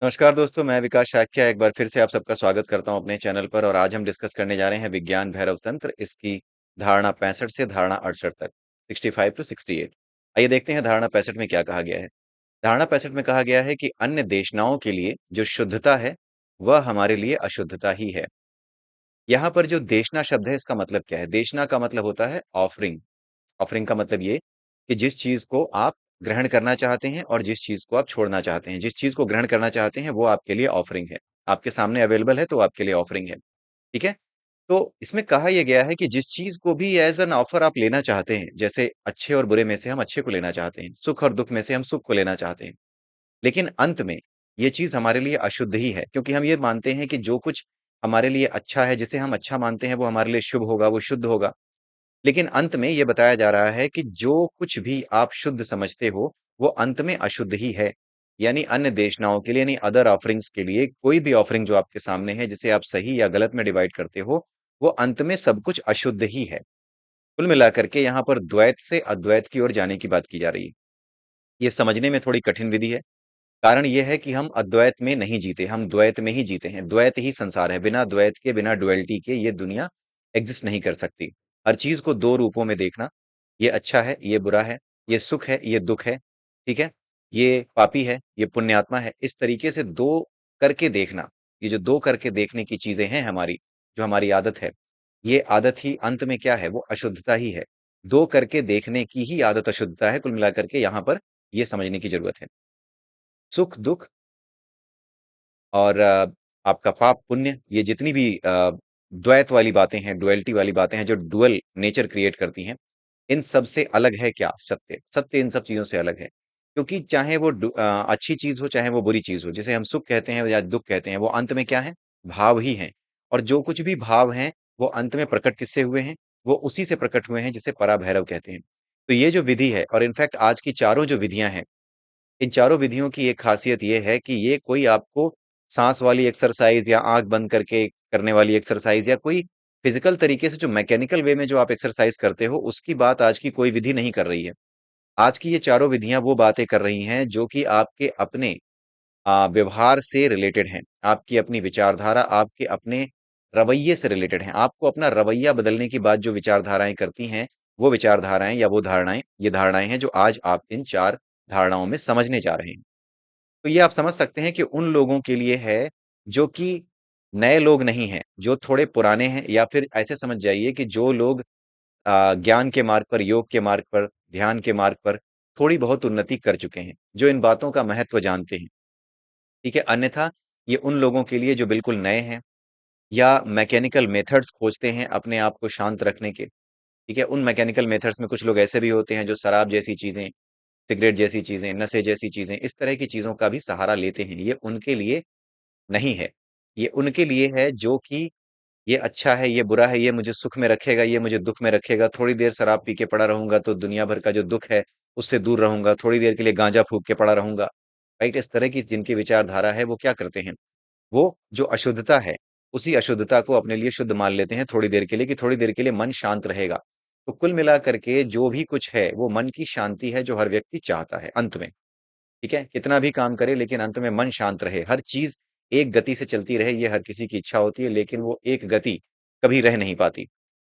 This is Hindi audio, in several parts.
नमस्कार दोस्तों, मैं विकास शाक्या एक बार फिर से आप सबका स्वागत करता हूं अपने चैनल पर। और आज हम डिस्कस करने जा रहे हैं विज्ञान भैरव तंत्र, इसकी धारणा 65 से धारणा 68 तक, 65 टू 68। आइए देखते हैं धारणा 65 में क्या कहा गया है। धारणा 65 में कहा गया है कि अन्य देशनाओं के लिए जो शुद्धता है वह हमारे लिए अशुद्धता ही है। यहाँ पर जो देशना शब्द है, इसका मतलब क्या है? देशना का मतलब होता है ऑफरिंग। ऑफरिंग का मतलब ये कि जिस चीज को आप ग्रहण करना चाहते हैं और जिस चीज को आप छोड़ना चाहते हैं। जिस चीज को ग्रहण करना चाहते हैं वो आपके लिए ऑफरिंग है, आपके सामने अवेलेबल है तो आपके लिए ऑफरिंग है। ठीक है। तो इसमें कहा यह गया है कि जिस चीज को भी एज एन ऑफर आप लेना चाहते हैं, जैसे अच्छे और बुरे में से हम अच्छे को लेना चाहते हैं, सुख और दुख में से हम सुख को लेना चाहते हैं, लेकिन अंत में ये चीज हमारे लिए अशुद्ध ही है, क्योंकि हम ये मानते हैं कि जो कुछ हमारे लिए अच्छा है, जिसे हम अच्छा मानते हैं, वो हमारे लिए शुभ होगा, वो शुद्ध होगा। लेकिन अंत में ये बताया जा रहा है कि जो कुछ भी आप शुद्ध समझते हो वो अंत में अशुद्ध ही है। यानी अन्य देशनाओं के लिए, यानी अदर ऑफरिंग्स के लिए, कोई भी ऑफरिंग जो आपके सामने है जिसे आप सही या गलत में डिवाइड करते हो, वो अंत में सब कुछ अशुद्ध ही है। कुल मिलाकर के यहाँ पर द्वैत से अद्वैत की ओर जाने की बात की जा रही है। ये समझने में थोड़ी कठिन विधि है। कारण ये है कि हम अद्वैत में नहीं जीते, हम द्वैत में ही जीते हैं। द्वैत ही संसार है, बिना द्वैत के, बिना डुअलिटी के ये दुनिया एग्जिस्ट नहीं कर सकती। हर चीज को दो रूपों में देखना, ये अच्छा है, ये बुरा है, ये सुख है, ये दुख है, ठीक है, ये पापी है, ये पुण्यात्मा है, इस तरीके से दो करके देखना। ये जो दो करके देखने की चीजें हैं हमारी, जो हमारी आदत है, ये आदत ही अंत में क्या है? वो अशुद्धता ही है। दो करके देखने की ही आदत अशुद्धता है। कुल मिलाकर के यहाँ पर ये समझने की जरूरत है। सुख दुख और आपका पाप पुण्य, ये जितनी भी द्वैत वाली बातें हैं, डुअलिटी वाली बातें हैं, जो डुअल नेचर क्रिएट करती हैं, इन सब से अलग है क्या? सत्य। सत्य इन सब चीजों से अलग है। क्योंकि चाहे वो अच्छी चीज हो, चाहे वो बुरी चीज हो, जिसे हम सुख कहते हैं या दुख कहते हैं, वो अंत में क्या है? भाव ही है। और जो कुछ भी भाव हैं, वो अंत में प्रकट किससे हुए हैं? वो उसी से प्रकट हुए हैं जिसे पराभैरव कहते हैं। तो ये जो विधि है, और इनफैक्ट आज की चारों जो विधियां हैं, इन चारों विधियों की एक खासियत ये है कि ये कोई आपको सांस वाली एक्सरसाइज या आंख बंद करके करने वाली एक्सरसाइज या कोई फिजिकल तरीके से जो मैकेनिकल वे में जो आप एक्सरसाइज करते हो, उसकी बात आज की कोई विधि नहीं कर रही है। आज की ये चारों विधियां वो बातें कर रही हैं जो कि आपके अपने व्यवहार से रिलेटेड हैं, आपकी अपनी विचारधारा, आपके अपने रवैये से रिलेटेड हैं। आपको अपना रवैया बदलने की बात जो विचारधाराएं करती हैं, वो विचारधाराएं या वो धारणाएं, ये धारणाएं हैं जो आज आप इन चार धारणाओं में समझने जा रहे हैं। तो ये आप समझ सकते हैं कि उन लोगों के लिए है जो कि नए लोग नहीं हैं, जो थोड़े पुराने हैं, या फिर ऐसे समझ जाइए कि जो लोग ज्ञान के मार्ग पर, योग के मार्ग पर, ध्यान के मार्ग पर थोड़ी बहुत उन्नति कर चुके हैं, जो इन बातों का महत्व जानते हैं। ठीक है। अन्यथा ये उन लोगों के लिए जो बिल्कुल नए हैं, या मैकेनिकल मेथड्स खोजते हैं अपने आप को शांत रखने के। ठीक है। उन मैकेनिकल मेथड्स में कुछ लोग ऐसे भी होते हैं जो शराब जैसी चीजें, सिगरेट जैसी चीजें, नशे जैसी चीजें, इस तरह की चीजों का भी सहारा लेते हैं। ये उनके लिए नहीं है। ये उनके लिए है जो कि ये अच्छा है, ये बुरा है, ये मुझे सुख में रखेगा, ये मुझे दुख में रखेगा। थोड़ी देर शराब पी के पड़ा रहूंगा तो दुनिया भर का जो दुख है उससे दूर रहूंगा, थोड़ी देर के लिए गांजा फूक के पड़ा रहूंगा। राइट। इस तरह की जिनकी विचारधारा है, वो क्या करते हैं? वो जो अशुद्धता है, उसी अशुद्धता को अपने लिए शुद्ध मान लेते हैं थोड़ी देर के लिए, कि थोड़ी देर के लिए मन शांत रहेगा। तो कुल मिला करके जो भी कुछ है वो मन की शांति है, जो हर व्यक्ति चाहता है अंत में। ठीक है। कितना भी काम करे लेकिन अंत में मन शांत रहे, हर चीज एक गति से चलती रहे, ये हर किसी की इच्छा होती है, लेकिन वो एक गति कभी रह नहीं पाती।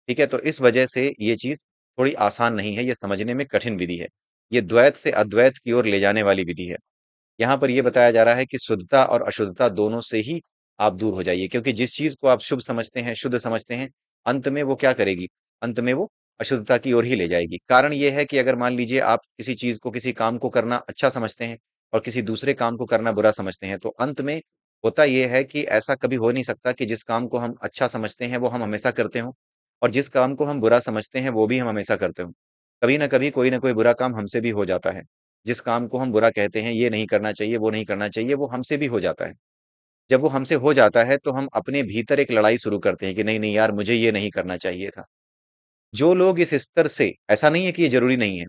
ठीक है। तो इस वजह से ये चीज थोड़ी आसान नहीं है, ये समझने में कठिन विधि है। ये द्वैत से अद्वैत की ओर ले जाने वाली विधि है। यहाँ पर यह बताया जा रहा है कि शुद्धता और अशुद्धता दोनों से ही आप दूर हो जाइए, क्योंकि जिस चीज को आप शुभ समझते हैं, शुद्ध समझते हैं, अंत में वो क्या करेगी? अंत में वो अशुद्धता की ओर ही ले जाएगी। कारण यह है कि अगर मान लीजिए आप किसी चीज को, किसी काम को करना अच्छा समझते हैं और किसी दूसरे काम को करना बुरा समझते हैं, तो अंत में होता यह है कि ऐसा कभी हो नहीं सकता कि जिस काम को हम अच्छा समझते हैं वो हम हमेशा करते हो, और जिस काम को हम बुरा समझते हैं वो भी हम हमेशा करते हो। कभी ना कभी कोई ना कोई बुरा काम हमसे भी हो जाता है। जिस काम को हम बुरा कहते हैं, ये नहीं करना चाहिए, वो नहीं करना चाहिए, वो हमसे भी हो जाता है। जब वो हमसे हो जाता है तो हम अपने भीतर एक लड़ाई शुरू करते हैं कि नहीं नहीं यार, मुझे ये नहीं करना चाहिए था। जो लोग इस स्तर से, ऐसा नहीं है कि ये जरूरी नहीं है,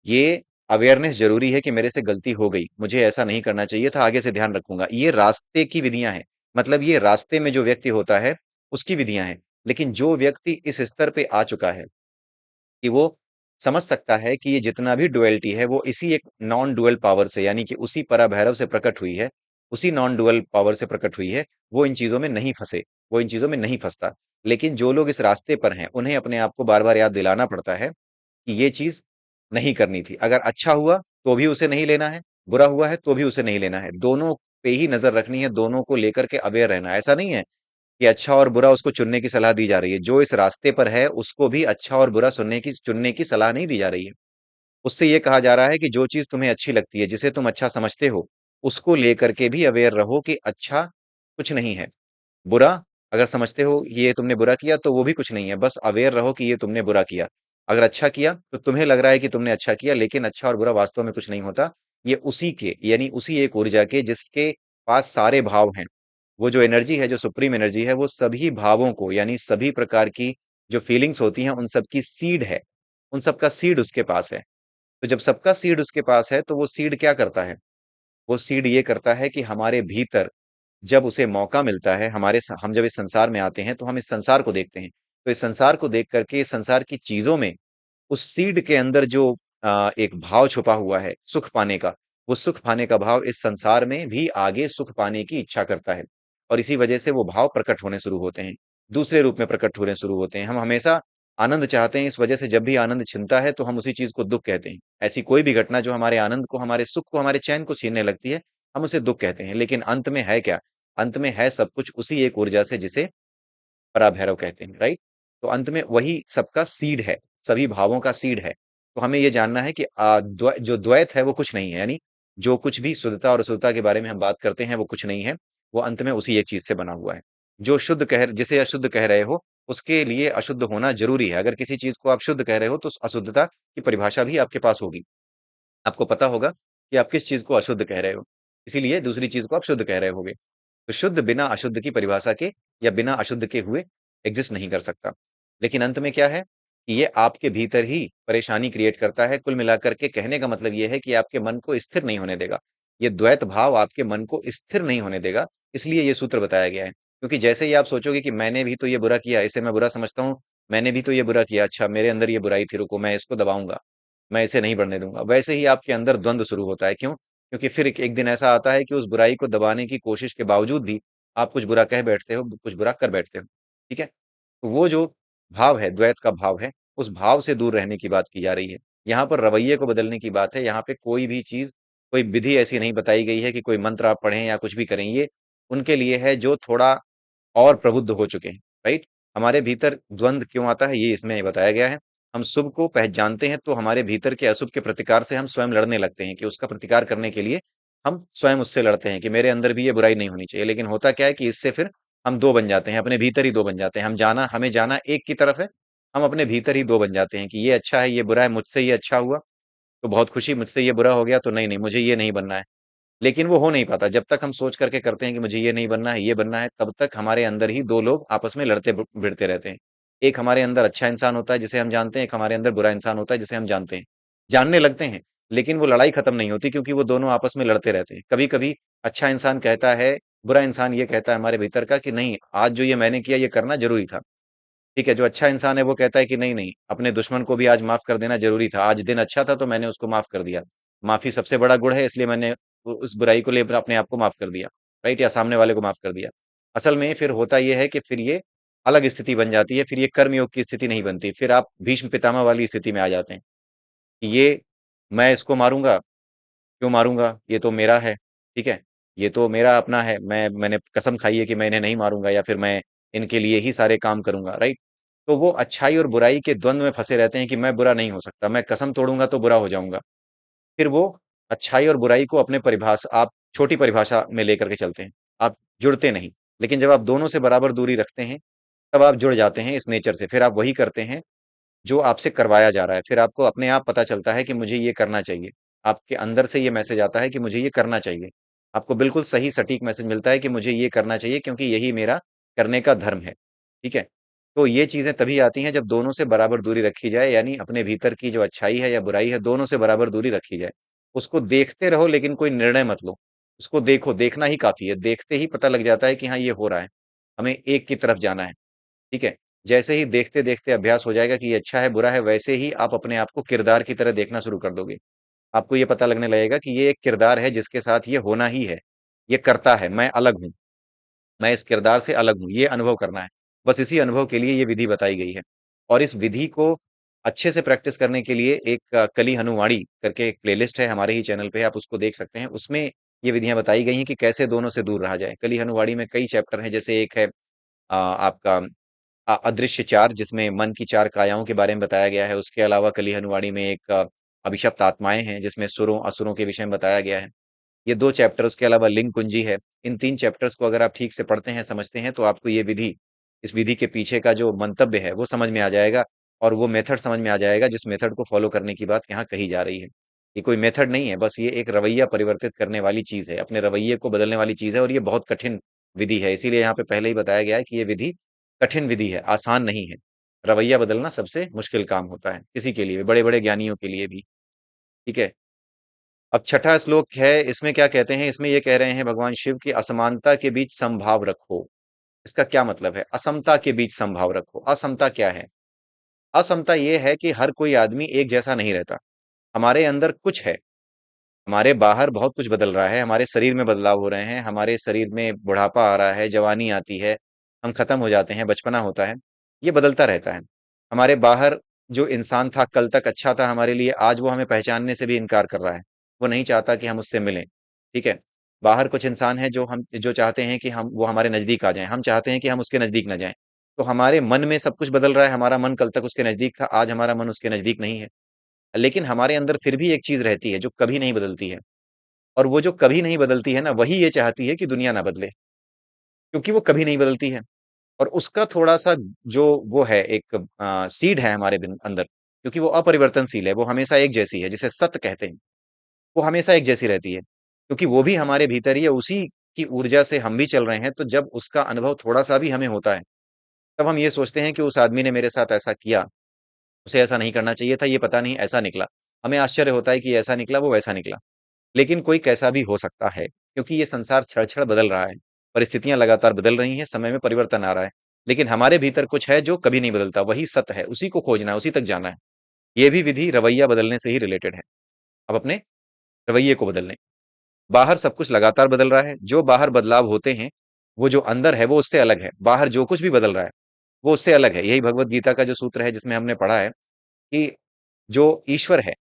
ये अवेयरनेस जरूरी है कि मेरे से गलती हो गई, मुझे ऐसा नहीं करना चाहिए था, आगे से ध्यान रखूंगा, ये रास्ते की विधियां हैं। मतलब ये रास्ते में जो व्यक्ति होता है उसकी विधियां हैं। लेकिन जो व्यक्ति इस स्तर पे आ चुका है कि वो समझ सकता है कि ये जितना भी डुअलिटी है वो इसी एक नॉन डुअल पावर से, यानी कि उसी पराभैरव से प्रकट हुई है, उसी नॉन डुअल पावर से प्रकट हुई है, वो इन चीजों में नहीं फंसे, वो इन चीजों में नहीं फंसता। लेकिन जो लोग इस रास्ते पर हैं, उन्हें अपने आप को बार बार याद दिलाना पड़ता है कि ये चीज नहीं करनी थी। अगर अच्छा हुआ तो भी उसे नहीं लेना है, बुरा हुआ है तो भी उसे नहीं लेना है, दोनों पे ही नजर रखनी है, दोनों को लेकर के अवेयर रहना है। ऐसा नहीं है कि अच्छा और बुरा उसको चुनने की सलाह दी जा रही है, जो इस रास्ते पर है उसको भी अच्छा और बुरा सुनने की चुनने की सलाह नहीं दी जा रही है। उससे ये कहा जा रहा है कि जो चीज तुम्हें अच्छी लगती है, जिसे तुम अच्छा समझते हो, उसको लेकर के भी अवेयर रहो कि अच्छा कुछ नहीं है, बुरा अगर समझते हो ये तुमने बुरा किया तो वो भी कुछ नहीं है, बस अवेयर रहो कि ये तुमने बुरा किया। अगर अच्छा किया तो तुम्हें लग रहा है कि तुमने अच्छा किया, लेकिन अच्छा और बुरा वास्तव में कुछ नहीं होता। ये उसी के यानी उसी एक ऊर्जा के जिसके पास सारे भाव हैं, वो जो एनर्जी है, जो सुप्रीम एनर्जी है, वो सभी भावों को यानी सभी प्रकार की जो फीलिंग्स होती हैं उन सब की सीड है, उन सबका सीड उसके पास है। तो जब सबका सीड उसके पास है तो वो सीड क्या करता है? वो सीड ये करता है कि हमारे भीतर जब उसे मौका मिलता है, हम जब इस संसार में आते हैं तो हम इस संसार को देखते हैं। तो इस संसार को देख करके इस संसार की चीजों में उस सीड के अंदर जो एक भाव छुपा हुआ है सुख पाने का, वो सुख पाने का भाव इस संसार में भी आगे सुख पाने की इच्छा करता है। और इसी वजह से वो भाव प्रकट होने शुरू होते हैं, दूसरे रूप में प्रकट होने शुरू होते हैं। हम हमेशा आनंद चाहते हैं, इस वजह से जब भी आनंद छिनता है तो हम उसी चीज को दुख कहते हैं। ऐसी कोई भी घटना जो हमारे आनंद को, हमारे सुख को, हमारे चैन को छीनने लगती है, हम उसे दुख कहते हैं। लेकिन अंत में है क्या? अंत में है सब कुछ उसी एक ऊर्जा से जिसे पराभैरव कहते हैं, राइट? तो अंत में वही सबका सीड है, सभी भावों का सीड है। तो हमें ये जानना है कि जो द्वैत है वो कुछ नहीं है, यानी जो कुछ भी शुद्धता और अशुद्धता के बारे में हम बात करते हैं वो कुछ नहीं है, वो अंत में उसी एक चीज से बना हुआ है। जो शुद्ध कह जिसे अशुद्ध कह रहे हो, उसके लिए अशुद्ध होना जरूरी है। अगर किसी चीज को आप शुद्ध कह रहे हो तो उस अशुद्धता की परिभाषा भी आपके पास होगी, आपको पता होगा कि आप किस चीज को अशुद्ध कह रहे हो, इसीलिए दूसरी चीज को आप शुद्ध कह रहे होगे। तो शुद्ध बिना अशुद्ध की परिभाषा के या बिना अशुद्ध के हुए एग्जिस्ट नहीं कर सकता। लेकिन अंत में क्या है कि ये आपके भीतर ही परेशानी क्रिएट करता है। कुल मिलाकर के कहने का मतलब ये है कि आपके मन को स्थिर नहीं होने देगा, ये द्वैत भाव आपके मन को स्थिर नहीं होने देगा। इसलिए ये सूत्र बताया गया है, क्योंकि जैसे ही आप सोचोगे कि मैंने भी तो ये बुरा किया, इसे मैं बुरा समझता हूँ, मैंने भी तो ये बुरा किया, अच्छा मेरे अंदर ये बुराई थी, रुको मैं इसको दबाऊंगा, मैं इसे नहीं बढ़ने दूंगा, वैसे ही आपके अंदर द्वंद्व शुरू होता है। क्यों? क्योंकि फिर एक दिन ऐसा आता है कि उस बुराई को दबाने की कोशिश के बावजूद भी आप कुछ बुरा कह बैठते हो, कुछ बुरा कर बैठते हो। ठीक है? तो वो जो भाव है, द्वैत का भाव है, उस भाव से दूर रहने की बात की जा रही है। यहाँ पर रवैये को बदलने की बात है। यहाँ पे कोई भी चीज, कोई विधि ऐसी नहीं बताई गई है कि कोई मंत्र आप पढ़ें या कुछ भी करें। ये उनके लिए है जो थोड़ा और प्रबुद्ध हो चुके हैं, राइट? हमारे भीतर द्वंद क्यों आता है, ये इसमें बताया गया है। हम शुभ को पहचानते हैं तो हमारे भीतर के अशुभ के प्रतिकार से हम स्वयं लड़ने लगते हैं, कि उसका प्रतिकार करने के लिए हम स्वयं उससे लड़ते हैं कि मेरे अंदर भी ये बुराई नहीं होनी चाहिए। लेकिन होता क्या है कि इससे फिर हम दो बन जाते हैं, अपने भीतर ही दो बन जाते हैं। हमें जाना एक की तरफ है, हम अपने भीतर ही दो बन जाते हैं कि ये अच्छा है, ये बुरा है, मुझसे ये अच्छा हुआ तो बहुत खुशी, मुझसे ये बुरा हो गया तो नहीं नहीं मुझे ये नहीं बनना है। लेकिन वो हो नहीं पाता। जब तक हम सोच करके करते हैं कि मुझे ये नहीं बनना है, ये बनना है, तब तक हमारे अंदर ही दो लोग आपस में लड़ते भिड़ते रहते हैं। एक हमारे अंदर अच्छा इंसान होता है जिसे हम जानते हैं, एक हमारे अंदर बुरा इंसान होता है जिसे हम जानते हैं, जानने लगते हैं। लेकिन वो लड़ाई खत्म नहीं होती, क्योंकि वो दोनों आपस में लड़ते रहते हैं। कभी कभी अच्छा इंसान कहता है, बुरा इंसान ये कहता है हमारे भीतर का कि नहीं, आज जो ये मैंने किया ये करना जरूरी था। ठीक है, जो अच्छा इंसान है वो कहता है कि नहीं नहीं, अपने दुश्मन को भी आज माफ कर देना जरूरी था, आज दिन अच्छा था तो मैंने उसको माफ कर दिया। माफी सबसे बड़ा गुण है, इसलिए मैंने उस बुराई को लेकर अपने आप को माफ कर दिया, राइट? या सामने वाले को माफ कर दिया। असल में फिर होता यह है कि फिर ये अलग स्थिति बन जाती है, फिर ये कर्मयोग की स्थिति नहीं बनती, फिर आप भीष्म पितामह वाली स्थिति में आ जाते हैं कि ये मैं इसको मारूंगा, क्यों मारूंगा, ये तो मेरा है, ठीक है, ये तो मेरा अपना है, मैंने कसम खाई है कि मैं इन्हें नहीं मारूंगा, या फिर मैं इनके लिए ही सारे काम करूंगा, राइट? तो वो अच्छाई और बुराई के द्वंद्व में फंसे रहते हैं कि मैं बुरा नहीं हो सकता, मैं कसम तोड़ूंगा तो बुरा हो जाऊंगा। फिर वो अच्छाई और बुराई को अपने परिभाषा, आप छोटी परिभाषा में लेकर के चलते हैं, आप जुड़ते नहीं। लेकिन जब आप दोनों से बराबर दूरी रखते हैं, तब आप जुड़ जाते हैं इस नेचर से, फिर आप वही करते हैं जो आपसे करवाया जा रहा है। फिर आपको अपने आप पता चलता है कि मुझे ये करना चाहिए, आपके अंदर से ये मैसेज आता है कि मुझे ये करना चाहिए। आपको बिल्कुल सही सटीक मैसेज मिलता है कि मुझे ये करना चाहिए, क्योंकि यही मेरा करने का धर्म है। ठीक है? तो ये चीजें तभी आती हैं जब दोनों से बराबर दूरी रखी जाए, यानी अपने भीतर की जो अच्छाई है या बुराई है, दोनों से बराबर दूरी रखी जाए। उसको देखते रहो, लेकिन कोई निर्णय मत लो। उसको देखो, देखना ही काफी है, देखते ही पता लग जाता है कि हाँ ये हो रहा है, हमें एक की तरफ जाना है। ठीक है? जैसे ही देखते-देखते अभ्यास हो जाएगा कि ये अच्छा है, बुरा है, वैसे ही आप अपने आप को किरदार की तरह देखना शुरू कर दोगे। आपको ये पता लगने लगेगा कि ये एक किरदार है जिसके साथ ये होना ही है। ये करता है, मैं अलग हूँ, मैं इस किरदार से अलग हूँ, ये अनुभव करना है। बस इसी अनुभव के लिए ये विधि बताई गई है। और इस विधि को अच्छे से प्रैक्टिस करने के लिए एक कली हनुवाणी करके एक प्लेलिस्ट है हमारे ही चैनल पे, आप उसको देख सकते हैं। उसमें ये विधियां बताई गई हैं कि कैसे दोनों से दूर रहा जाए। कली हनुवाणी में कई चैप्टर हैं, जैसे एक है आपका अदृश्य चार, जिसमें मन की चार कायाओं के बारे में बताया गया है। उसके अलावा कली हनुवाणी में एक अभिशप्त आत्माएं हैं, जिसमें सुरों असुरों के विषय में बताया गया है। ये 2 चैप्टर, उसके अलावा लिंग कुंजी है। इन 3 चैप्टर्स को अगर आप ठीक से पढ़ते हैं, समझते हैं, तो आपको ये विधि, इस विधि के पीछे का जो मंतव्य है, वो समझ में आ जाएगा। और वो मेथड समझ में आ जाएगा, जिस मेथड को फॉलो करने की बात यहाँ कही जा रही है। ये कोई मेथड नहीं है, बस ये एक रवैया परिवर्तित करने वाली चीज है, अपने रवैये को बदलने वाली चीज है। और ये बहुत कठिन विधि है, इसीलिए यहाँ पे पहले ही बताया गया है कि ये विधि कठिन विधि है, आसान नहीं है। रवैया बदलना सबसे मुश्किल काम होता है, किसी के लिए भी, बड़े बड़े ज्ञानियों के लिए भी। ठीक है। अब छठा श्लोक है, इसमें क्या कहते हैं? इसमें ये कह रहे हैं भगवान शिव की असमानता के बीच समभाव रखो। इसका क्या मतलब है? असमता के बीच समभाव रखो। असमता क्या है? असमता ये है कि हर कोई आदमी एक जैसा नहीं रहता। हमारे अंदर कुछ है, हमारे बाहर बहुत कुछ बदल रहा है, हमारे शरीर में बदलाव हो रहे हैं, हमारे शरीर में बुढ़ापा आ रहा है, जवानी आती है, हम खत्म हो जाते हैं, बचपना होता है, ये बदलता रहता है। हमारे बाहर जो इंसान था कल तक अच्छा था हमारे लिए, आज वो हमें पहचानने से भी इनकार कर रहा है, वो नहीं चाहता कि हम उससे मिलें। ठीक है। बाहर कुछ इंसान है जो चाहते हैं कि हम वो हमारे नजदीक आ जाएं, हम चाहते हैं कि हम उसके नजदीक ना जाएं। तो हमारे मन में सब कुछ बदल रहा है, हमारा मन कल तक उसके नजदीक था, आज हमारा मन उसके नजदीक नहीं है। लेकिन हमारे अंदर फिर भी एक चीज रहती है जो कभी नहीं बदलती है। और वो जो कभी नहीं बदलती है ना, वही ये चाहती है कि दुनिया ना बदले, क्योंकि वो कभी नहीं बदलती है। और उसका थोड़ा सा जो वो है, एक सीड है हमारे अंदर, क्योंकि वो अपरिवर्तनशील है, वो हमेशा एक जैसी है, जिसे सत्य कहते हैं। वो हमेशा एक जैसी रहती है, क्योंकि वो भी हमारे भीतर ही है, उसी की ऊर्जा से हम भी चल रहे हैं। तो जब उसका अनुभव थोड़ा सा भी हमें होता है, तब हम ये सोचते हैं कि उस आदमी ने मेरे साथ ऐसा किया, उसे ऐसा नहीं करना चाहिए था, ये पता नहीं ऐसा निकला। हमें आश्चर्य होता है कि ऐसा निकला, वो वैसा निकला। लेकिन कोई कैसा भी हो सकता है, क्योंकि ये संसार क्षण-क्षण बदल रहा है, परिस्थितियाँ लगातार बदल रही हैं, समय में परिवर्तन आ रहा है। लेकिन हमारे भीतर कुछ है जो कभी नहीं बदलता, वही सत्य है, उसी को खोजना है, उसी तक जाना है। ये भी विधि रवैया बदलने से ही रिलेटेड है। अब अपने रवैये को बदल लें। बाहर सब कुछ लगातार बदल रहा है, जो बाहर बदलाव होते हैं, वो जो अंदर है वो उससे अलग है। बाहर जो कुछ भी बदल रहा है, वो उससे अलग है। यही भगवत गीता का जो सूत्र है, जिसमें हमने पढ़ा है कि जो ईश्वर है,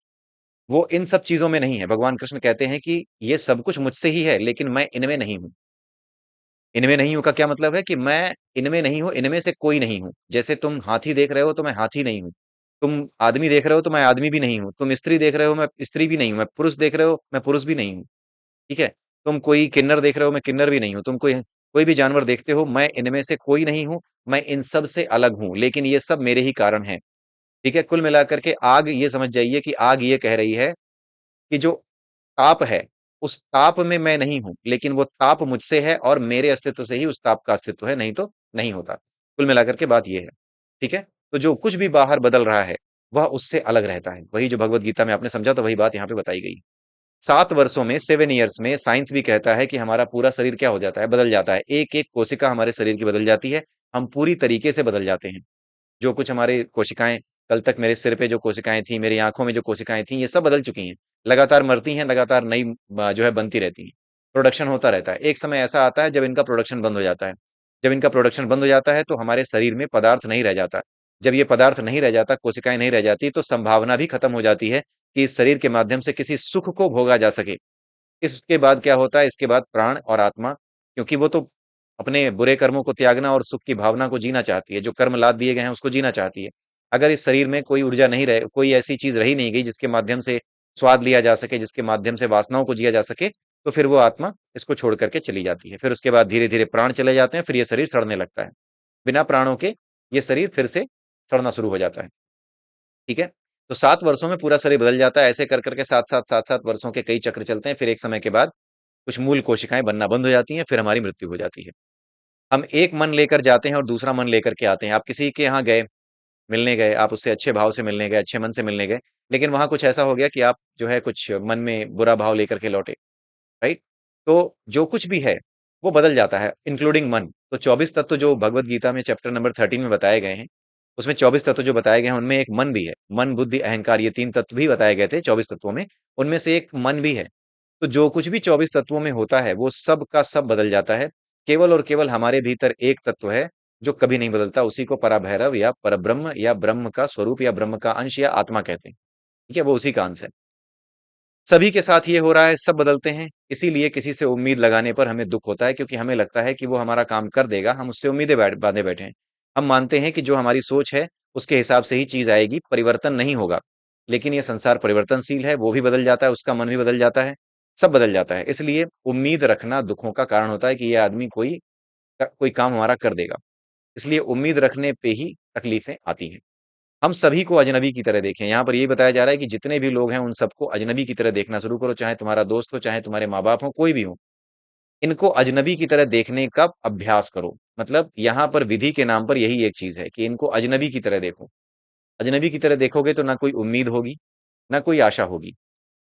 वो इन सब चीजों में नहीं है। भगवान कृष्ण कहते हैं कि ये सब कुछ मुझसे ही है, लेकिन मैं इनमें नहीं हूं। इनमें नहीं हूं का क्या मतलब है? कि मैं इनमें नहीं हूं, इनमें से कोई नहीं हूं। जैसे तुम हाथी देख रहे हो तो मैं हाथी नहीं हूं, तुम आदमी देख रहे हो तो मैं आदमी भी नहीं हूं, तुम स्त्री देख रहे हो मैं स्त्री भी नहीं हूं, मैं पुरुष देख रहे हो मैं पुरुष भी नहीं हूं। ठीक है। तुम कोई किन्नर देख रहे हो, मैं किन्नर भी नहीं हूं, तुम कोई कोई भी जानवर देखते हो, मैं इनमें से कोई नहीं हूं। मैं इन सब से अलग हूं, लेकिन ये सब मेरे ही कारण है। ठीक है। कुल मिलाकर के आग, ये समझ जाइए कि आग ये कह रही है कि जो ताप है, उस ताप में मैं नहीं हूं, लेकिन वो ताप मुझसे है, और मेरे अस्तित्व से ही उस ताप का अस्तित्व है, नहीं तो नहीं होता। कुल मिलाकर के बात ये है। ठीक है। तो जो कुछ भी बाहर बदल रहा है, वह उससे अलग रहता है। वही जो भगवत गीता में आपने समझा, तो वही बात यहाँ पे बताई गई। 7 वर्षों में, 7 ईयर्स में, साइंस भी कहता है कि हमारा पूरा शरीर क्या हो जाता है? बदल जाता है। एक एक कोशिका हमारे शरीर की बदल जाती है। हम पूरी तरीके से बदल जाते हैं। जो कुछ हमारे कोशिकाएं, कल तक मेरे सिर पे जो कोशिकाएं थी, मेरी आंखों में जो कोशिकाएं थी, ये सब बदल चुकी हैं। लगातार मरती हैं, लगातार नई जो है बनती रहती हैं। प्रोडक्शन होता रहता है। एक समय ऐसा आता है जब इनका प्रोडक्शन बंद हो जाता है। जब इनका प्रोडक्शन बंद हो जाता है, तो हमारे शरीर में पदार्थ नहीं रह जाता। जब ये पदार्थ नहीं रह जाता, कोशिकाएं नहीं रह जाती, तो संभावना भी खत्म हो जाती है कि इस शरीर के माध्यम से किसी सुख को भोगा जा सके। इसके बाद क्या होता है? इसके बाद प्राण और आत्मा, क्योंकि वो तो अपने बुरे कर्मों को त्यागना और सुख की भावना को जीना चाहती है, जो कर्म लाद दिए गए हैं उसको जीना चाहती है। अगर इस शरीर में कोई ऊर्जा नहीं रहे, कोई ऐसी चीज रही नहीं गई जिसके माध्यम से स्वाद लिया जा सके, जिसके माध्यम से वासनाओं को जिया जा सके, तो फिर वो आत्मा इसको छोड़ करके चली जाती है। फिर उसके बाद धीरे धीरे प्राण चले जाते हैं, फिर ये शरीर सड़ने लगता है। बिना प्राणों के ये शरीर फिर से सड़ना शुरू हो जाता है। ठीक है। तो 7 वर्षों में पूरा शरीर बदल जाता है। ऐसे कर करके 7 वर्षों के कई चक्र चलते हैं। फिर एक समय के बाद कुछ मूल कोशिकाएं बनना बंद हो जाती हैं, फिर हमारी मृत्यु हो जाती है। हम एक मन लेकर जाते हैं और दूसरा मन लेकर के आते हैं। आप किसी के यहाँ गए, मिलने गए, आप उससे अच्छे भाव से मिलने गए, अच्छे मन से मिलने गए, लेकिन वहां कुछ ऐसा हो गया कि आप जो है कुछ मन में बुरा भाव लेकर के लौटे। राइट। तो जो कुछ भी है, वो बदल जाता है, इंक्लूडिंग मन। तो 24 तत्व जो भगवत गीता में चैप्टर नंबर 13 में बताए गए हैं, उसमें 24 तत्व जो बताए गए हैं, उनमें एक मन भी है। मन, बुद्धि, अहंकार, ये 3 तत्व भी बताए गए थे 24 तत्वों में। उनमें से एक मन भी है। तो जो कुछ भी 24 तत्वों में होता है वो सब का सब बदल जाता है। केवल और केवल हमारे भीतर एक तत्व है जो कभी नहीं बदलता, उसी को पराभैरव या परब्रह्म या ब्रह्म का स्वरूप या ब्रह्म का अंश या आत्मा कहते हैं। ठीक है, वो उसी का अंश है। सभी के साथ ये हो रहा है, सब बदलते हैं, इसीलिए किसी से उम्मीद लगाने पर हमें दुख होता है, क्योंकि हमें लगता है कि वो हमारा काम कर देगा, हम उससे उम्मीदें बांधे बैठे हैं। हम मानते हैं कि जो हमारी सोच है उसके हिसाब से ही चीज आएगी, परिवर्तन नहीं होगा। लेकिन ये संसार परिवर्तनशील है, वो भी बदल जाता है, उसका मन भी बदल जाता है, सब बदल जाता है। इसलिए उम्मीद रखना दुखों का कारण होता है कि ये आदमी कोई कोई काम हमारा कर देगा। इसलिए उम्मीद रखने पे ही तकलीफें आती हैं। हम सभी को अजनबी की तरह देखें। यहाँ पर ये बताया जा रहा है कि जितने भी लोग हैं उन सबको अजनबी की तरह देखना शुरू करो, चाहे तुम्हारा दोस्त हो, चाहे तुम्हारे माँ बाप हो, कोई भी हो। इनको अजनबी की तरह देखने का अभ्यास करो। मतलब यहाँ पर विधि के नाम पर यही एक चीज है कि इनको अजनबी की तरह देखो। अजनबी की तरह देखोगे तो ना कोई उम्मीद होगी, ना कोई आशा होगी।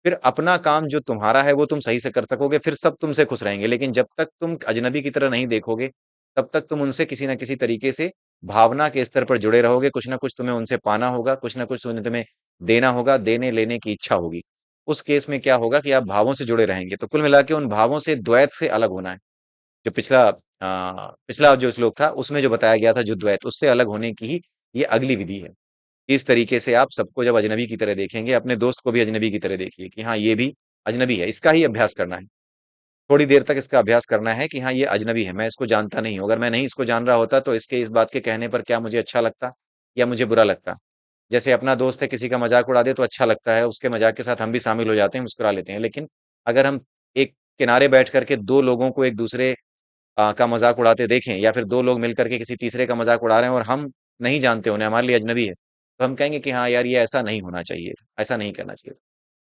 फिर अपना काम जो तुम्हारा है वो तुम सही से कर सकोगे, फिर सब तुमसे खुश रहेंगे। लेकिन जब तक तुम अजनबी की तरह नहीं देखोगे, तब तक तुम उनसे किसी ना किसी तरीके से भावना के स्तर पर जुड़े रहोगे। कुछ ना कुछ तुम्हें उनसे पाना होगा, कुछ ना कुछ उन्हें तुम्हें देना होगा, देने लेने की इच्छा होगी। उस केस में क्या होगा कि आप भावों से जुड़े रहेंगे। तो कुल मिला के उन भावों से द्वैत से अलग होना है। जो पिछला जो श्लोक था उसमें जो बताया गया था, जो द्वैत, उससे अलग होने की ही ये अगली विधि है। इस तरीके से आप सबको जब अजनबी की तरह देखेंगे, अपने दोस्त को भी अजनबी की तरह देखिए कि हाँ ये भी अजनबी है, इसका ही अभ्यास करना है। थोड़ी देर तक इसका अभ्यास करना है कि हाँ ये अजनबी है, मैं इसको जानता नहीं हूँ। अगर मैं नहीं इसको जान रहा होता तो इसके इस बात के कहने पर क्या मुझे अच्छा लगता या मुझे बुरा लगता। जैसे अपना दोस्त है, किसी का मजाक उड़ा दे तो अच्छा लगता है, उसके मजाक के साथ हम भी शामिल हो जाते हैं, मुस्कुरा लेते हैं। लेकिन अगर हम एक किनारे बैठ करके दो लोगों को एक दूसरे का मजाक उड़ाते देखें, या फिर दो लोग मिलकर के किसी तीसरे का मजाक उड़ा रहे हैं और हम नहीं जानते उन्हें, हमारे लिए अजनबी है, तो हम कहेंगे कि हाँ यार ये ऐसा नहीं होना चाहिए, ऐसा नहीं करना चाहिए।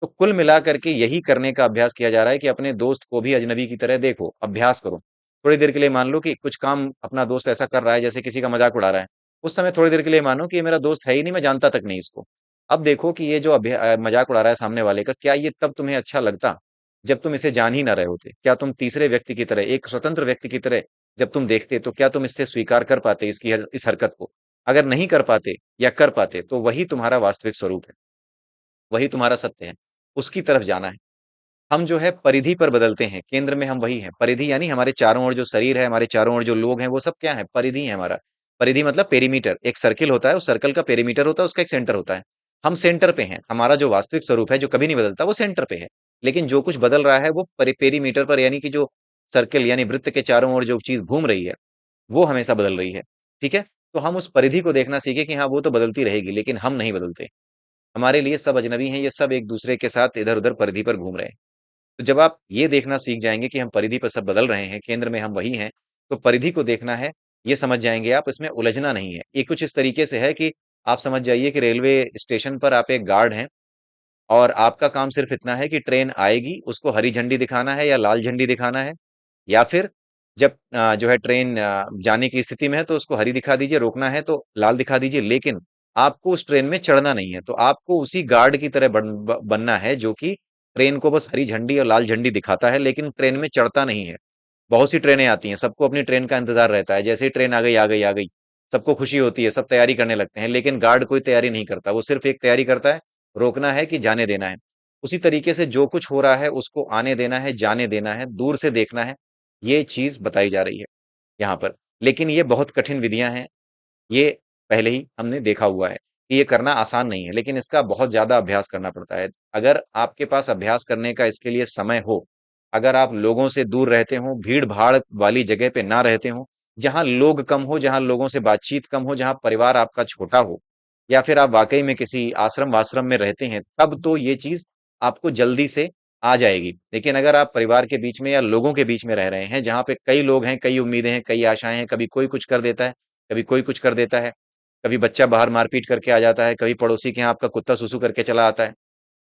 तो कुल मिलाकर के यही करने का अभ्यास किया जा रहा है कि अपने दोस्त को भी अजनबी की तरह देखो, अभ्यास करो। थोड़ी देर के लिए मान लो कि कुछ काम अपना दोस्त ऐसा कर रहा है, जैसे किसी का मजाक उड़ा रहा है। उस समय थोड़ी देर के लिए मानो कि ये मेरा दोस्त है ही नहीं, मैं जानता तक नहीं इसको। अब देखो कि ये जो मजाक उड़ा रहा है सामने वाले का, क्या ये तब तुम्हें अच्छा लगता जब तुम इसे जान ही ना रहे होते? क्या तुम तीसरे व्यक्ति की तरह, एक स्वतंत्र व्यक्ति की तरह जब तुम देखते, तो क्या तुम इससे स्वीकार कर पाते, इस हरकत को? अगर नहीं कर पाते या कर पाते, तो वही तुम्हारा वास्तविक स्वरूप है, वही तुम्हारा सत्य है, उसकी तरफ जाना है। हम जो है परिधि पर बदलते हैं, केंद्र में हम वही हैं। परिधि यानी हमारे चारों ओर जो शरीर है, हमारे चारों ओर जो लोग हैं, वो सब क्या है? परिधि है हमारा। परिधि मतलब पेरीमीटर, एक सर्किल होता है, उस सर्कल का पेरीमीटर होता है, उसका एक सेंटर होता है। हम सेंटर पे हैं, हमारा जो वास्तविक स्वरूप है जो कभी नहीं बदलता वो सेंटर पे है। लेकिन जो कुछ बदल रहा है वो पेरीमीटर पर, यानी कि जो सर्किल यानी वृत्त के चारों ओर जो चीज घूम रही है वो हमेशा बदल रही है। ठीक है, तो हम उस परिधि को देखना सीखे कि हाँ वो तो बदलती रहेगी, लेकिन हम नहीं बदलते। हमारे लिए सब अजनबी हैं, ये सब एक दूसरे के साथ इधर उधर परिधि पर घूम रहे हैं। तो जब आप ये देखना सीख जाएंगे कि हम परिधि पर सब बदल रहे हैं, केंद्र में हम वही हैं, तो परिधि को देखना है, ये समझ जाएंगे आप, इसमें उलझना नहीं है। ये कुछ इस तरीके से है कि आप समझ जाइए कि रेलवे स्टेशन पर आप एक गार्ड हैं, और आपका काम सिर्फ इतना है कि ट्रेन आएगी उसको हरी झंडी दिखाना है या लाल झंडी दिखाना है। या फिर जब जो है ट्रेन जाने की स्थिति में है तो उसको हरी दिखा दीजिए, रोकना है तो लाल दिखा दीजिए। लेकिन आपको उस ट्रेन में चढ़ना नहीं है, तो आपको उसी गार्ड की तरह बनना है जो कि ट्रेन को बस हरी झंडी और लाल झंडी दिखाता है, लेकिन ट्रेन में चढ़ता नहीं है। बहुत सी ट्रेनें आती हैं, सबको अपनी ट्रेन का इंतजार रहता है, जैसे ही ट्रेन आ गई आ गई आ गई, सबको खुशी होती है, सब तैयारी करने लगते हैं। लेकिन गार्ड कोई तैयारी नहीं करता, वो सिर्फ एक तैयारी करता है, रोकना है कि जाने देना है। उसी तरीके से जो कुछ हो रहा है उसको आने देना है, जाने देना है, दूर से देखना है। ये चीज बताई जा रही है यहाँ पर। लेकिन ये बहुत कठिन विधियां हैं, ये पहले ही हमने देखा हुआ है कि ये करना आसान नहीं है, लेकिन इसका बहुत ज्यादा अभ्यास करना पड़ता है। अगर आपके पास अभ्यास करने का इसके लिए समय हो, अगर आप लोगों से दूर रहते हो, भीड़ भाड़ वाली जगह पे ना रहते हो, जहां लोग कम हो, जहां लोगों से बातचीत कम हो, जहां परिवार आपका छोटा हो, या फिर आप वाकई में किसी आश्रम वाश्रम में रहते हैं, तब तो ये चीज आपको जल्दी से आ जाएगी। लेकिन अगर आप परिवार के बीच में या लोगों के बीच में रह रहे हैं, जहां पे कई लोग हैं, कई उम्मीदें हैं, कई आशाएं हैं, कभी कोई कुछ कर देता है, कभी कोई कुछ कर देता है, कभी बच्चा बाहर मारपीट करके आ जाता है, कभी पड़ोसी के यहाँ आपका कुत्ता सुसु करके चला आता है,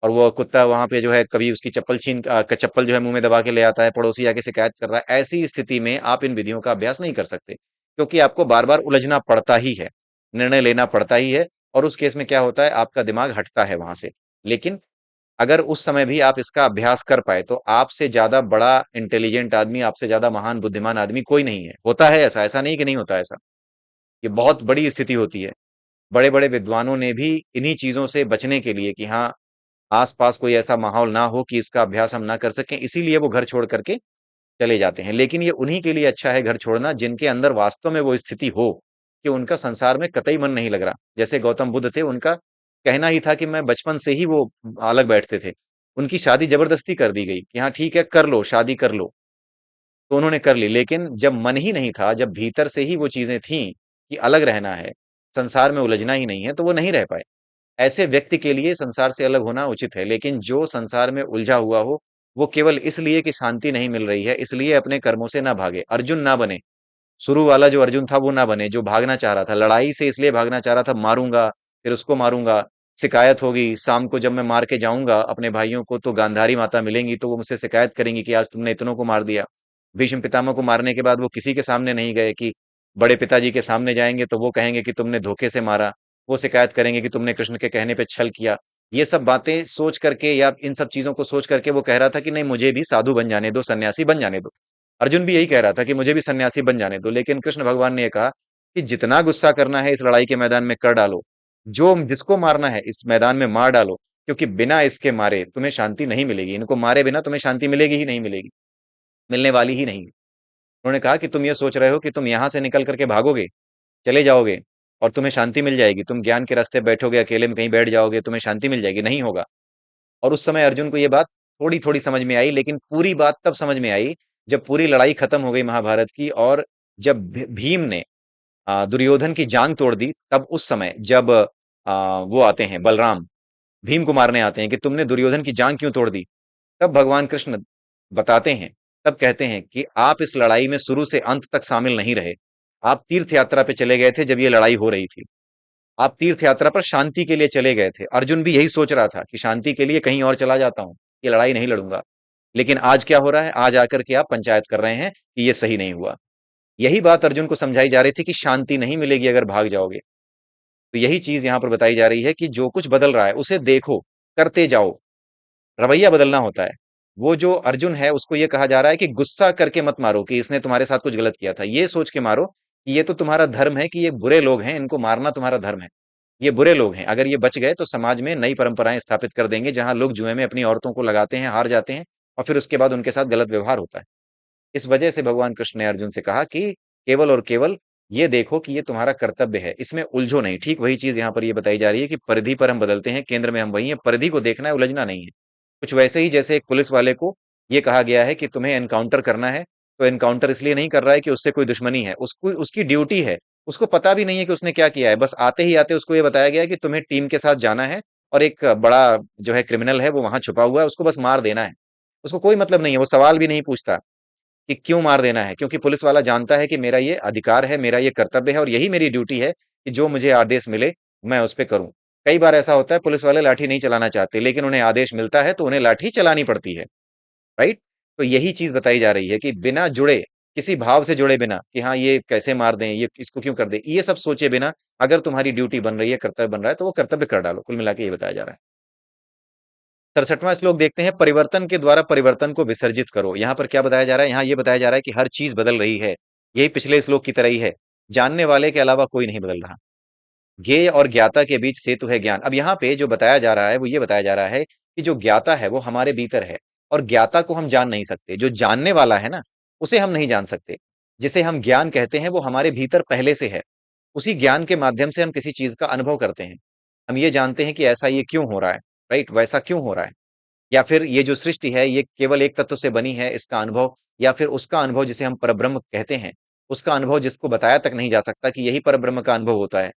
और वो कुत्ता वहां पे जो है कभी उसकी चप्पल जो है मुंह में दबा के ले आता है, पड़ोसी आके शिकायत कर रहा है। ऐसी स्थिति में आप इन विधियों का अभ्यास नहीं कर सकते, क्योंकि आपको बार बार उलझना पड़ता ही है, निर्णय लेना पड़ता ही है। और उस केस में क्या होता है, आपका दिमाग हटता है वहां से। लेकिन अगर उस समय भी आप इसका अभ्यास कर पाए, तो आपसे ज्यादा बड़ा इंटेलिजेंट आदमी, आपसे ज्यादा महान बुद्धिमान आदमी कोई नहीं है। होता है ऐसा, ऐसा नहीं कि नहीं होता ऐसा, ये बहुत बड़ी स्थिति होती है। बड़े बड़े विद्वानों ने भी इन्हीं चीजों से बचने के लिए कि हाँ आसपास कोई ऐसा माहौल ना हो कि इसका अभ्यास हम ना कर सकें, इसीलिए वो घर छोड़ करके चले जाते हैं। लेकिन ये उन्हीं के लिए अच्छा है घर छोड़ना जिनके अंदर वास्तव में वो स्थिति हो कि उनका संसार में कतई मन नहीं लग रहा। जैसे गौतम बुद्ध थे, उनका कहना ही था कि मैं बचपन से ही वो अलग बैठते थे। उनकी शादी जबरदस्ती कर दी गई कि हाँ ठीक है कर लो, शादी कर लो। तो उन्होंने कर ली, लेकिन जब मन ही नहीं था, जब भीतर से ही वो चीजें थीं कि अलग रहना है, संसार में उलझना ही नहीं है, तो वो नहीं रह पाए। ऐसे व्यक्ति के लिए संसार से अलग होना उचित है, लेकिन जो संसार में उलझा हुआ हो, वो केवल इसलिए कि शांति नहीं मिल रही है, इसलिए अपने कर्मों से ना भागे, अर्जुन ना बने। शुरू वाला जो अर्जुन था वो ना बने, जो भागना चाह रहा था, लड़ाई से इसलिए भागना चाह रहा था, मारूंगा, फिर उसको मारूंगा, शिकायत होगी, शाम को जब मैं मार के जाऊंगा अपने भाइयों को तो गांधारी माता मिलेंगी, तो वो मुझसे शिकायत करेंगी कि आज तुमने इतनों को मार दिया। भीष्म पितामह को मारने के बाद वो किसी के सामने नहीं गए कि बड़े पिताजी के सामने जाएंगे तो वो कहेंगे कि तुमने धोखे से मारा, वो शिकायत करेंगे कि तुमने कृष्ण के कहने पे छल किया। ये सब बातें सोच करके या इन सब चीजों को सोच करके वो कह रहा था कि नहीं, मुझे भी साधु बन जाने दो, सन्यासी बन जाने दो। अर्जुन भी यही कह रहा था कि मुझे भी सन्यासी बन जाने दो, लेकिन कृष्ण भगवान ने कहा कि जितना गुस्सा करना है इस लड़ाई के मैदान में कर डालो, जो जिसको मारना है इस मैदान में मार डालो, क्योंकि बिना इसके मारे तुम्हें शांति नहीं मिलेगी, इनको मारे बिना तुम्हें शांति मिलेगी ही नहीं, मिलेगी, मिलने वाली ही नहीं। उन्होंने कहा कि तुम ये सोच रहे हो कि तुम यहां से निकल करके भागोगे, चले जाओगे और तुम्हें शांति मिल जाएगी, तुम ज्ञान के रास्ते बैठोगे, अकेले में कहीं बैठ जाओगे, तुम्हें शांति मिल जाएगी, नहीं होगा। और उस समय अर्जुन को ये बात थोड़ी थोड़ी समझ में आई, लेकिन पूरी बात तब समझ में आई जब पूरी लड़ाई खत्म हो गई महाभारत की, और जब भीम ने दुर्योधन की जांग तोड़ दी, तब उस समय जब वो आते हैं बलराम, भीम को मारने आते हैं कि तुमने दुर्योधन की जांग क्यों तोड़ दी, तब भगवान कृष्ण बताते हैं, तब कहते हैं कि आप इस लड़ाई में शुरू से अंत तक शामिल नहीं रहे। आप तीर्थ यात्रा पे चले गए थे जब ये लड़ाई हो रही थी, आप तीर्थ यात्रा पर शांति के लिए चले गए थे। अर्जुन भी यही सोच रहा था कि शांति के लिए कहीं और चला जाता हूं, ये लड़ाई नहीं लड़ूंगा। लेकिन आज क्या हो रहा है, आज आकर के आप पंचायत कर रहे हैं कि ये सही नहीं हुआ। यही बात अर्जुन को समझाई जा रही थी कि शांति नहीं मिलेगी अगर भाग जाओगे। तो यही चीज यहां पर बताई जा रही है कि जो कुछ बदल रहा है उसे देखो, करते जाओ, रवैया बदलना होता है। वो जो अर्जुन है उसको ये कहा जा रहा है कि गुस्सा करके मत मारो कि इसने तुम्हारे साथ कुछ गलत किया था, ये सोच के मारो कि ये तो तुम्हारा धर्म है, कि ये बुरे लोग हैं, इनको मारना तुम्हारा धर्म है, ये बुरे लोग हैं, अगर ये बच गए तो समाज में नई परंपराएं स्थापित कर देंगे जहां लोग जुए में अपनी औरतों को लगाते हैं, हार जाते हैं, और फिर उसके बाद उनके साथ गलत व्यवहार होता है। इस वजह से भगवान कृष्ण ने अर्जुन से कहा कि केवल और केवल ये देखो कि ये तुम्हारा कर्तव्य है, इसमें उलझो नहीं। ठीक वही चीज यहाँ पर ये बताई जा रही है कि परिधि पर हम बदलते हैं, केंद्र में हम वही हैं, परिधि को देखना है, उलझना नहीं है। कुछ वैसे ही जैसे एक पुलिस वाले को ये कहा गया है कि तुम्हें एनकाउंटर करना है, तो एनकाउंटर इसलिए नहीं कर रहा है कि उससे कोई दुश्मनी है, उसको उसकी ड्यूटी है, उसको पता भी नहीं है कि उसने क्या किया है, बस आते ही आते उसको ये बताया गया है कि तुम्हें टीम के साथ जाना है और एक बड़ा जो है क्रिमिनल है वो वहां छुपा हुआ है, उसको बस मार देना है। उसको कोई मतलब नहीं है, वो सवाल भी नहीं पूछता कि क्यों मार देना है, क्योंकि पुलिस वाला जानता है कि मेरा ये अधिकार है, मेरा ये कर्तव्य है और यही मेरी ड्यूटी है कि जो मुझे आदेश मिले मैं उस पर करूं। कई बार ऐसा होता है पुलिस वाले लाठी नहीं चलाना चाहते, लेकिन उन्हें आदेश मिलता है तो उन्हें लाठी चलानी पड़ती है। राइट। तो यही चीज बताई जा रही है कि बिना जुड़े, किसी भाव से जुड़े बिना कि हाँ ये कैसे मार दें, ये इसको क्यों कर दे, ये सब सोचे बिना अगर तुम्हारी ड्यूटी बन रही है, कर्तव्य बन रहा है, तो वो कर्तव्य कर डालो। कुल मिला के ये बताया जा रहा है। 67वां श्लोक देखते हैं, परिवर्तन के द्वारा परिवर्तन को विसर्जित करो। यहाँ पर क्या बताया जा रहा है, यहाँ ये बताया जा रहा है कि हर चीज बदल रही है, यही पिछले श्लोक की तरह ही है, जानने वाले के अलावा कोई नहीं बदल रहा। ज्ञेय और ज्ञाता के बीच सेतु है ज्ञान। अब यहाँ पे जो बताया जा रहा है वो ये बताया जा रहा है कि जो ज्ञाता है वो हमारे भीतर है, और ज्ञाता को हम जान नहीं सकते, जो जानने वाला है ना उसे हम नहीं जान सकते। जिसे हम ज्ञान कहते हैं वो हमारे भीतर पहले से है, उसी ज्ञान के माध्यम से हम किसी चीज का अनुभव करते हैं। हम ये जानते हैं कि ऐसा ये क्यों हो रहा है, राइट, वैसा क्यों हो रहा है, या फिर ये जो सृष्टि है ये केवल एक तत्व से बनी है, इसका अनुभव, या फिर उसका अनुभव जिसे हम परब्रह्म कहते हैं, उसका अनुभव जिसको बताया तक नहीं जा सकता कि यही परब्रह्म का अनुभव होता है।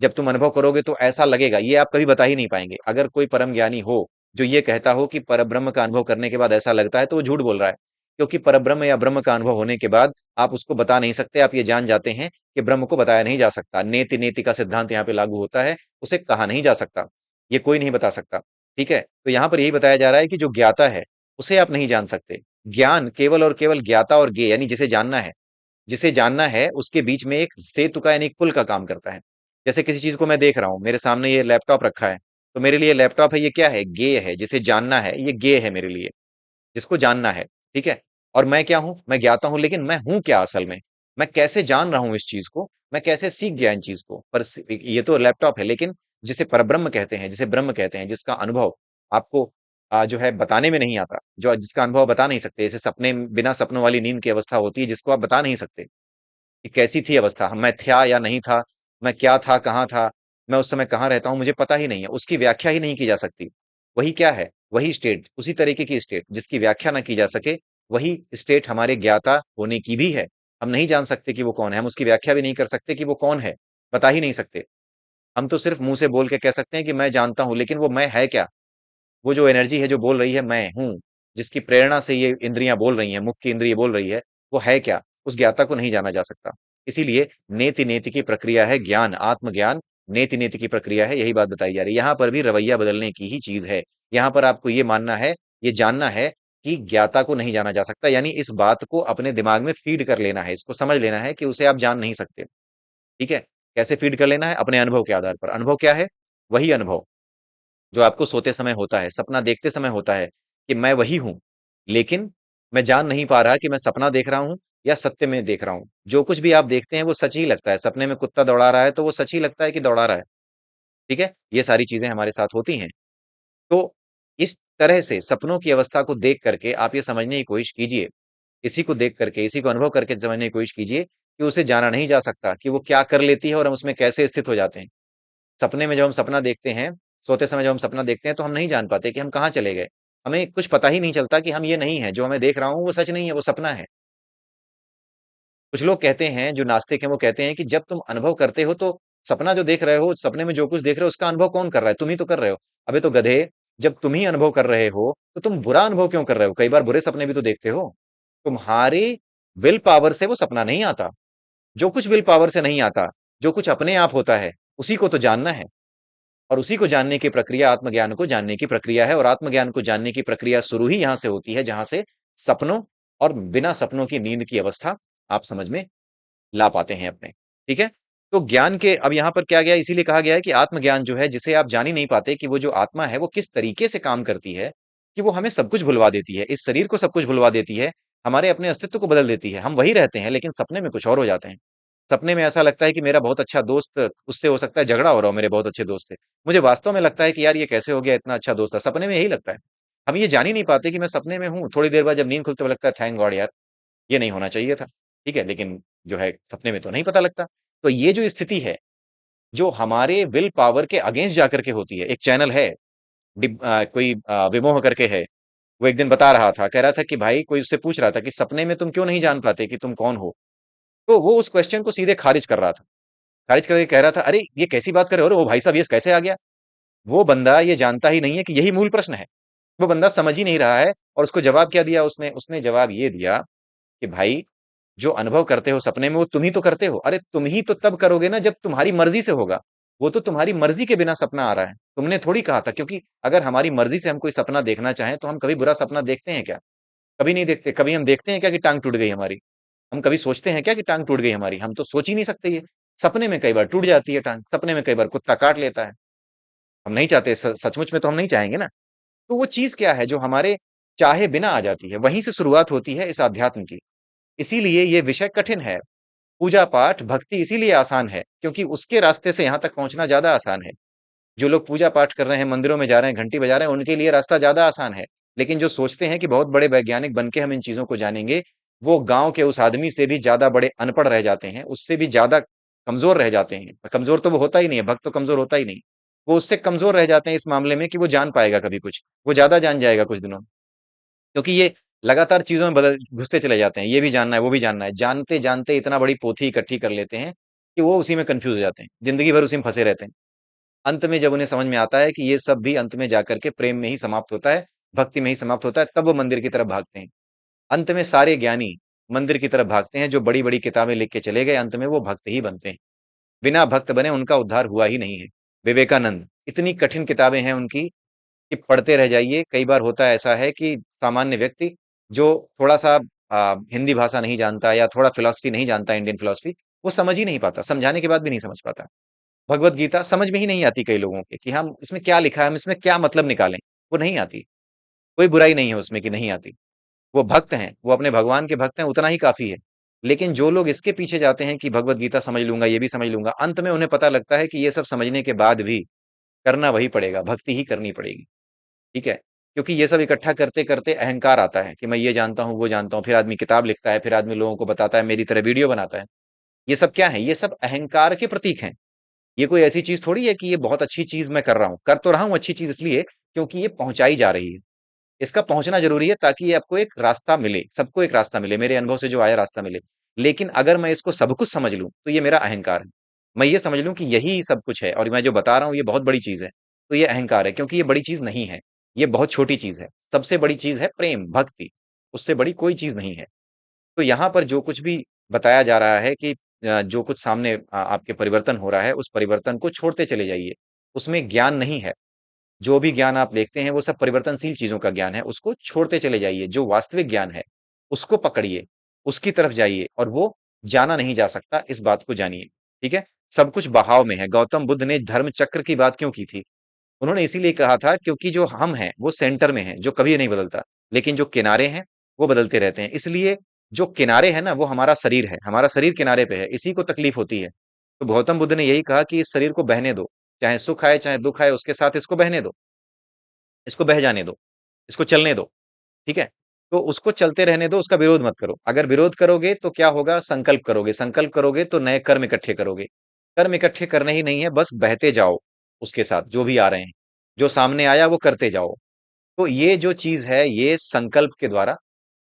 जब तुम अनुभव करोगे तो ऐसा लगेगा, ये आप कभी बता ही नहीं पाएंगे। अगर कोई परम ज्ञानी हो जो ये कहता हो कि परब्रह्म का अनुभव करने के बाद ऐसा लगता है, तो वो झूठ बोल रहा है। क्योंकि परब्रह्म या ब्रह्म का अनुभव होने के बाद आप उसको बता नहीं सकते, आप ये जान जाते हैं कि ब्रह्म को बताया नहीं जा सकता। नेति नेति का सिद्धांत यहाँ पे लागू होता है, उसे कहा नहीं जा सकता, ये कोई नहीं बता सकता। ठीक है, तो यहाँ पर यही बताया जा रहा है कि जो ज्ञाता है उसे आप नहीं जान सकते। ज्ञान केवल और केवल ज्ञाता और ज्ञेय यानी जिसे जानना है, जिसे जानना है उसके बीच में एक सेतु का यानी एक पुल का काम करता है। जैसे किसी चीज को मैं देख रहा हूं, मेरे सामने ये लैपटॉप रखा है, तो मेरे लिए लैपटॉप है, ये क्या है, गेय है, जिसे जानना है, ये गेय है मेरे लिए, जिसको जानना है। ठीक है, और मैं क्या हूं, मैं ज्ञाता हूं, लेकिन मैं हूं क्या असल में, मैं कैसे जान रहा हूं इस चीज को, मैं कैसे सीख गया इन चीज को, पर ये तो लैपटॉप है, लेकिन जिसे परब्रह्म कहते हैं, जिसे ब्रह्म कहते हैं, जिसका अनुभव आपको जो है बताने में नहीं आता, जो जिसका अनुभव आप बता नहीं सकते, जैसे सपने, बिना सपनों वाली नींद की अवस्था होती है जिसको आप बता नहीं सकते कि कैसी थी अवस्था, मैं था या नहीं था, मैं क्या था, कहाँ था, मैं उस समय कहाँ रहता हूँ, मुझे पता ही नहीं है, उसकी व्याख्या ही नहीं की जा सकती। वही क्या है, वही स्टेट, उसी तरीके की स्टेट जिसकी व्याख्या ना की जा सके, वही स्टेट हमारे ज्ञाता होने की भी है। हम नहीं जान सकते कि वो कौन है, हम उसकी व्याख्या भी नहीं कर सकते कि वो कौन है, बता ही नहीं सकते। हम तो सिर्फ मुंह से बोल के कह सकते हैं कि मैं जानता हूं, लेकिन वो मैं है क्या? वो जो एनर्जी है जो बोल रही है मैं हूं, जिसकी प्रेरणा से ये इंद्रियां बोल रही हैं, मुख की इंद्रिय बोल रही है, वो है क्या? उस ज्ञाता को नहीं जाना जा सकता। इसीलिए नेति नेति की प्रक्रिया है ज्ञान, आत्मज्ञान नेति नेति की प्रक्रिया है, यही बात बताई जा रही है। यहां पर भी रवैया बदलने की ही चीज है। यहां पर आपको ये मानना है, ये जानना है कि ज्ञाता को नहीं जाना जा सकता, यानी इस बात को अपने दिमाग में फीड कर लेना है, इसको समझ लेना है कि उसे आप जान नहीं सकते। ठीक है? कैसे फीड कर लेना है? अपने अनुभव के आधार पर। अनुभव क्या है? वही अनुभव जो आपको सोते समय होता है, सपना देखते समय होता है कि मैं वही हूं, लेकिन मैं जान नहीं पा रहा कि मैं सपना देख रहा हूं या सत्य में देख रहा हूं। जो कुछ भी आप देखते हैं वो सच ही लगता है। सपने में कुत्ता दौड़ा रहा है तो वो सच ही लगता है कि दौड़ा रहा है। ठीक है? ये सारी चीजें हमारे साथ होती हैं। तो इस तरह से सपनों की अवस्था को देख करके आप ये समझने की कोशिश कीजिए, इसी को देख करके, इसी को अनुभव करके समझने की कोशिश कीजिए कि उसे जाना नहीं जा सकता कि वो क्या कर लेती है और हम उसमें कैसे स्थित हो जाते हैं। सपने में जब हम सपना देखते हैं, सोते समय जब हम सपना देखते हैं तो हम नहीं जान पाते कि हम कहाँ चले गए। हमें कुछ पता ही नहीं चलता कि हम ये नहीं है, जो मैं देख रहा हूँ वो सच नहीं है, वो सपना है। कुछ लोग कहते हैं, जो नास्तिक हैं, वो कहते हैं कि जब तुम अनुभव करते हो तो सपना जो देख रहे हो, सपने में जो कुछ देख रहे हो उसका अनुभव कौन कर रहा है? तुम ही तो कर रहे हो। अबे तो गधे, जब तुम ही अनुभव कर रहे हो तो तुम बुरा अनुभव क्यों कर रहे हो? कई बार बुरे सपने भी तो देखते हो। तुम्हारी विल पावर से वो सपना नहीं आता। जो कुछ विल पावर से नहीं आता, जो कुछ अपने आप होता है, उसी को तो जानना है। और उसी को जानने की प्रक्रिया आत्मज्ञान को जानने की प्रक्रिया है, और आत्मज्ञान को जानने की प्रक्रिया शुरू ही यहां से होती है जहां से सपनों और बिना सपनों की नींद की अवस्था आप समझ में ला पाते हैं अपने। ठीक है? तो ज्ञान के अब यहां पर क्या गया, इसीलिए कहा गया है कि आत्मज्ञान जो है, जिसे आप जान ही नहीं पाते कि वो जो आत्मा है वो किस तरीके से काम करती है, कि वो हमें सब कुछ भुलवा देती है, इस शरीर को सब कुछ भुलवा देती है, हमारे अपने अस्तित्व को बदल देती है। हम वही रहते हैं लेकिन सपने में कुछ और हो जाते हैं। सपने में ऐसा लगता है कि मेरा बहुत अच्छा दोस्त, उससे हो सकता है झगड़ा हो रहा हो मेरे बहुत अच्छे दोस्त से। मुझे वास्तव में लगता है कि यार ये कैसे हो गया, इतना अच्छा दोस्त था। सपने में यही लगता है। हम ये जान ही नहीं पाते कि मैं सपने में हूँ। थोड़ी देर बाद जब नींद खुलते हुए लगता है थैंक गॉड यार, ये नहीं होना चाहिए था। ठीक है? लेकिन जो है सपने में तो नहीं पता लगता। तो ये जो स्थिति है, जो हमारे विल पावर के अगेंस्ट जाकर के होती है। एक चैनल है, कोई विमोह करके है, वो एक दिन बता रहा था, कह रहा था कि भाई, कोई उससे पूछ रहा था कि सपने में तुम क्यों नहीं जान पाते कि तुम कौन हो? तो वो उस क्वेश्चन को सीधे खारिज कर रहा था। खारिज करके कह रहा था, अरे ये कैसी बात कर रहे हो, अरे वो भाई साहब ये कैसे आ गया? वो बंदा ये जानता ही नहीं है कि यही मूल प्रश्न है। वो बंदा समझ ही नहीं रहा है। और उसको जवाब क्या दिया उसने? उसने जवाब ये दिया कि भाई, जो अनुभव करते हो सपने में वो तुम ही तो करते हो। अरे तुम ही तो तब करोगे ना जब तुम्हारी मर्जी से होगा। वो तो तुम्हारी मर्जी के बिना सपना आ रहा है, तुमने थोड़ी कहा था। क्योंकि अगर हमारी मर्जी से हम कोई सपना देखना चाहें तो हम कभी बुरा सपना देखते हैं क्या? कभी नहीं देखते। कभी हम देखते हैं क्या कि टांग टूट गई हमारी? हम कभी सोचते हैं क्या कि टांग टूट गई हमारी? हम तो सोच ही नहीं सकते ये। सपने में कई बार टूट जाती है टांग, सपने में कई बार कुत्ता काट लेता है। हम नहीं चाहते, सचमुच में तो हम नहीं चाहेंगे ना। तो वो चीज क्या है जो हमारे चाहे बिना आ जाती है? वहीं से शुरुआत होती है इस अध्यात्म की। इसीलिए ये विषय कठिन है। पूजा पाठ भक्ति इसीलिए आसान है क्योंकि उसके रास्ते से यहाँ तक पहुंचना ज्यादा आसान है। जो लोग पूजा पाठ कर रहे हैं, मंदिरों में जा रहे हैं, घंटी बजा रहे हैं, उनके लिए रास्ता ज्यादा आसान है। लेकिन जो सोचते हैं कि बहुत बड़े वैज्ञानिक बन के हम इन चीजों को जानेंगे, वो गांव के उस आदमी से भी ज्यादा बड़े अनपढ़ रह जाते हैं, उससे भी ज्यादा कमजोर रह जाते हैं। कमजोर तो वो होता ही नहीं है, भक्त तो कमजोर होता ही नहीं। वो उससे कमजोर रह जाते हैं इस मामले में कि वो जान पाएगा कभी कुछ, वो ज्यादा जान जाएगा कुछ दिनों में। क्योंकि ये लगातार चीजों में बदल घुसते चले जाते हैं, ये भी जानना है, वो भी जानना है, जानते जानते इतना बड़ी पोथी इकट्ठी कर लेते हैं कि वो उसी में कंफ्यूज हो जाते हैं, जिंदगी भर उसी में फंसे रहते हैं। अंत में जब उन्हें समझ में आता है कि ये सब भी अंत में जाकर के प्रेम में ही समाप्त होता है, भक्ति में ही समाप्त होता है, तब वो मंदिर की तरफ भागते हैं। अंत में सारे ज्ञानी मंदिर की तरफ भागते हैं। जो बड़ी बड़ी किताबें लिख के चले गए, अंत में वो भक्त ही बनते हैं। बिना भक्त बने उनका उद्धार हुआ ही नहीं है। विवेकानंद, इतनी कठिन किताबें हैं उनकी कि पढ़ते रह जाइए। कई बार होता ऐसा है कि सामान्य व्यक्ति जो थोड़ा सा हिंदी भाषा नहीं जानता या थोड़ा फिलॉसफी नहीं जानता, इंडियन फिलॉसफी, वो समझ ही नहीं पाता, समझाने के बाद भी नहीं समझ पाता। भगवत गीता समझ में ही नहीं आती कई लोगों के कि हम इसमें क्या लिखा है, हम इसमें क्या मतलब निकालें। वो नहीं आती। कोई बुराई नहीं है उसमें कि नहीं आती। वो भक्त हैं, वो अपने भगवान के भक्त हैं, उतना ही काफी है। लेकिन जो लोग इसके पीछे जाते हैं कि भगवत गीता समझ लूंगा, ये भी समझ लूंगा, अंत में उन्हें पता लगता है कि ये सब समझने के बाद भी करना वही पड़ेगा, भक्ति ही करनी पड़ेगी। ठीक है? क्योंकि ये सब इकट्ठा करते-करते अहंकार आता है कि मैं ये जानता हूँ, वो जानता हूँ, फिर आदमी किताब लिखता है, फिर आदमी लोगों को बताता है, मेरी तरह वीडियो बनाता है। ये सब क्या है? ये सब अहंकार के प्रतीक हैं। ये कोई ऐसी चीज़ थोड़ी है कि ये बहुत अच्छी चीज़ मैं कर रहा हूँ। कर तो रहा हूँ अच्छी चीज़ इसलिए क्योंकि ये पहुँचाई जा रही है। इसका पहुँचना ज़रूरी है ताकि ये आपको एक रास्ता मिले, सबको एक रास्ता मिले, मेरे अनुभव से जो आया रास्ता मिले। लेकिन अगर मैं इसको सब कुछ समझ लूँ, तो ये मेरा अहंकार है। मैं ये समझ लूँ कि यही सब कुछ है और मैं जो बता रहा हूँ ये बहुत बड़ी चीज़ है, तो ये अहंकार है क्योंकि ये बड़ी चीज़ नहीं है। ये बहुत छोटी चीज़ है। सबसे बड़ी चीज़ है प्रेम, भक्ति, उससे बड़ी कोई चीज़ नहीं है। तो यहाँ पर जो कुछ भी बताया जा रहा है कि जो कुछ सामने आपके परिवर्तन हो रहा है, उस परिवर्तन को छोड़ते चले जाइए। उसमें ज्ञान नहीं है। जो भी ज्ञान आप देखते हैं वो सब परिवर्तनशील चीज़ों का ज्ञान है, उसको छोड़ते चले जाइए। जो वास्तविक ज्ञान है, उसको पकड़िए, उसकी तरफ जाइए और वो जाना नहीं जा सकता, इस बात को जानिए। ठीक है? सब कुछ बहाव में है। गौतम बुद्ध ने धर्म चक्र की बात क्यों की थी? उन्होंने इसीलिए कहा था क्योंकि जो हम हैं, वो सेंटर में हैं, जो कभी नहीं बदलता। लेकिन जो किनारे हैं, वो बदलते रहते हैं। इसलिए जो किनारे हैं ना, वो हमारा शरीर है। हमारा शरीर किनारे पे है, इसी को तकलीफ होती है। तो गौतम बुद्ध ने यही कहा कि इस शरीर को बहने दो। चाहे सुख आए, चाहे दुःख आए, उसके साथ इसको बहने दो। इसको बह जाने दो, इसको चलने दो, ठीक है? तो उसको चलते रहने दो, उसका विरोध मत करो। अगर विरोध करोगे तो क्या होगा? संकल्प करोगे तो नए कर्म इकट्ठे करोगे। कर्म इकट्ठे करने ही नहीं है, बस बहते जाओ उसके साथ, जो भी आ रहे हैं। जो सामने आया वो करते जाओ। तो ये जो चीज़ है, ये संकल्प के द्वारा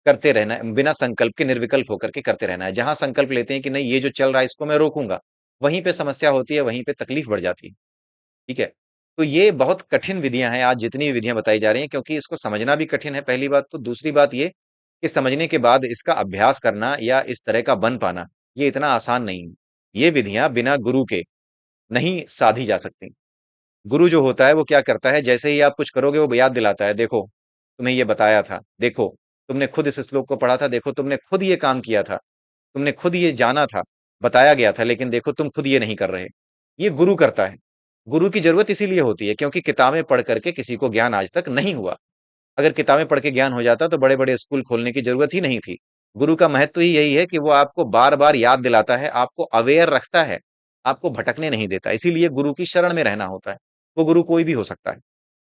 करते रहना है, बिना संकल्प के निर्विकल्प होकर के करते रहना है। जहाँ संकल्प लेते हैं कि नहीं ये जो चल रहा है इसको मैं रोकूँगा, वहीं पे समस्या होती है, वहीं पे तकलीफ बढ़ जाती है। ठीक है? तो ये बहुत कठिन विधियाँ हैं, आज जितनी भी विधियाँ बताई जा रही हैं क्योंकि इसको समझना भी कठिन है पहली बात तो, दूसरी बात ये कि समझने के बाद इसका अभ्यास करना या इस तरह का बन पाना, ये इतना आसान नहीं है। ये विधियाँ बिना गुरु के नहीं साधी जा सकती। गुरु जो होता है वो क्या करता है, जैसे ही आप कुछ करोगे वो याद दिलाता है, देखो, तुम्हें ये बताया था, देखो, तुमने खुद इस श्लोक को पढ़ा था, देखो तुमने खुद ये काम किया था, तुमने खुद ये जाना था, बताया गया था, लेकिन देखो तुम खुद ये नहीं कर रहे। ये गुरु करता है। गुरु की ज़रूरत इसीलिए होती है क्योंकि किताबें पढ़ कर के किसी को ज्ञान आज तक नहीं हुआ। अगर किताबें पढ़ के ज्ञान हो जाता तो बड़े-बड़े स्कूल खोलने की ज़रूरत ही नहीं थी। गुरु का महत्व ही यही है कि वो आपको बार-बार याद दिलाता है, आपको अवेयर रखता है, आपको भटकने नहीं देता। इसीलिए गुरु की शरण में रहना होता है। वो गुरु कोई भी हो सकता है,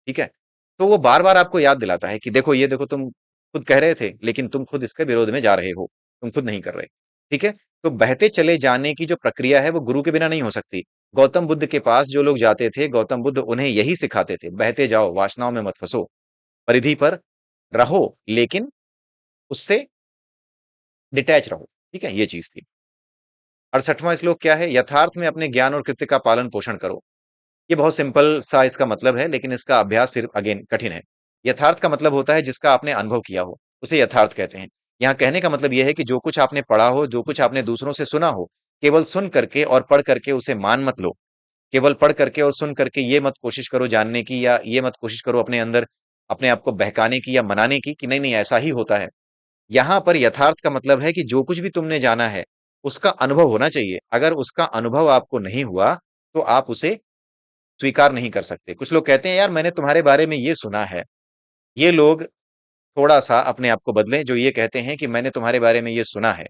ठीक है? तो वो बार-बार आपको याद दिलाता है कि देखो ये देखो तुम खुद कह रहे थे, लेकिन तुम खुद इसके विरोध में जा रहे हो। तुम खुद नहीं कर रहे, ठीक है? तो बहते चले जाने की जो प्रक्रिया है वो गुरु के बिना नहीं हो सकती। गौतम बुद्ध के पास जो लोग जाते थे, गौतम बुद्ध उन्हें यही सिखाते थे, बहते जाओ, वासनाओं में मत फँसो, परिधि पर रहो, लेकिन उससे डिटैच रहो, ठीक है? ये चीज़ थी। 68वां श्लोक क्या है? यथार्थ में अपने ज्ञान और कृत्य का पालन-पोषण करो। ये बहुत सिंपल सा इसका मतलब है, लेकिन इसका अभ्यास फिर अगेन कठिन है। यथार्थ का मतलब होता है जिसका आपने अनुभव किया हो, उसे यथार्थ कहते हैं। यहाँ कहने का मतलब ये है कि जो कुछ आपने पढ़ा हो, जो कुछ आपने दूसरों से सुना हो, केवल सुन करके और पढ़ करके उसे मान मत लो। केवल पढ़ करके और सुन करके ये मत कोशिश करो जानने की या ये मत कोशिश करो अपने अंदर अपने आप को बहकाने की या मनाने की कि नहीं-नहीं ऐसा ही होता है। यहाँ पर यथार्थ का मतलब है कि जो कुछ भी तुमने जाना है, उसका अनुभव होना चाहिए। अगर उसका अनुभव आपको नहीं हुआ, तो आप उसे स्वीकार नहीं कर सकते। कुछ लोग कहते हैं यार मैंने तुम्हारे बारे में ये सुना है। ये लोग थोड़ा-सा अपने आप को बदलें जो ये कहते हैं कि मैंने तुम्हारे बारे में ये सुना है।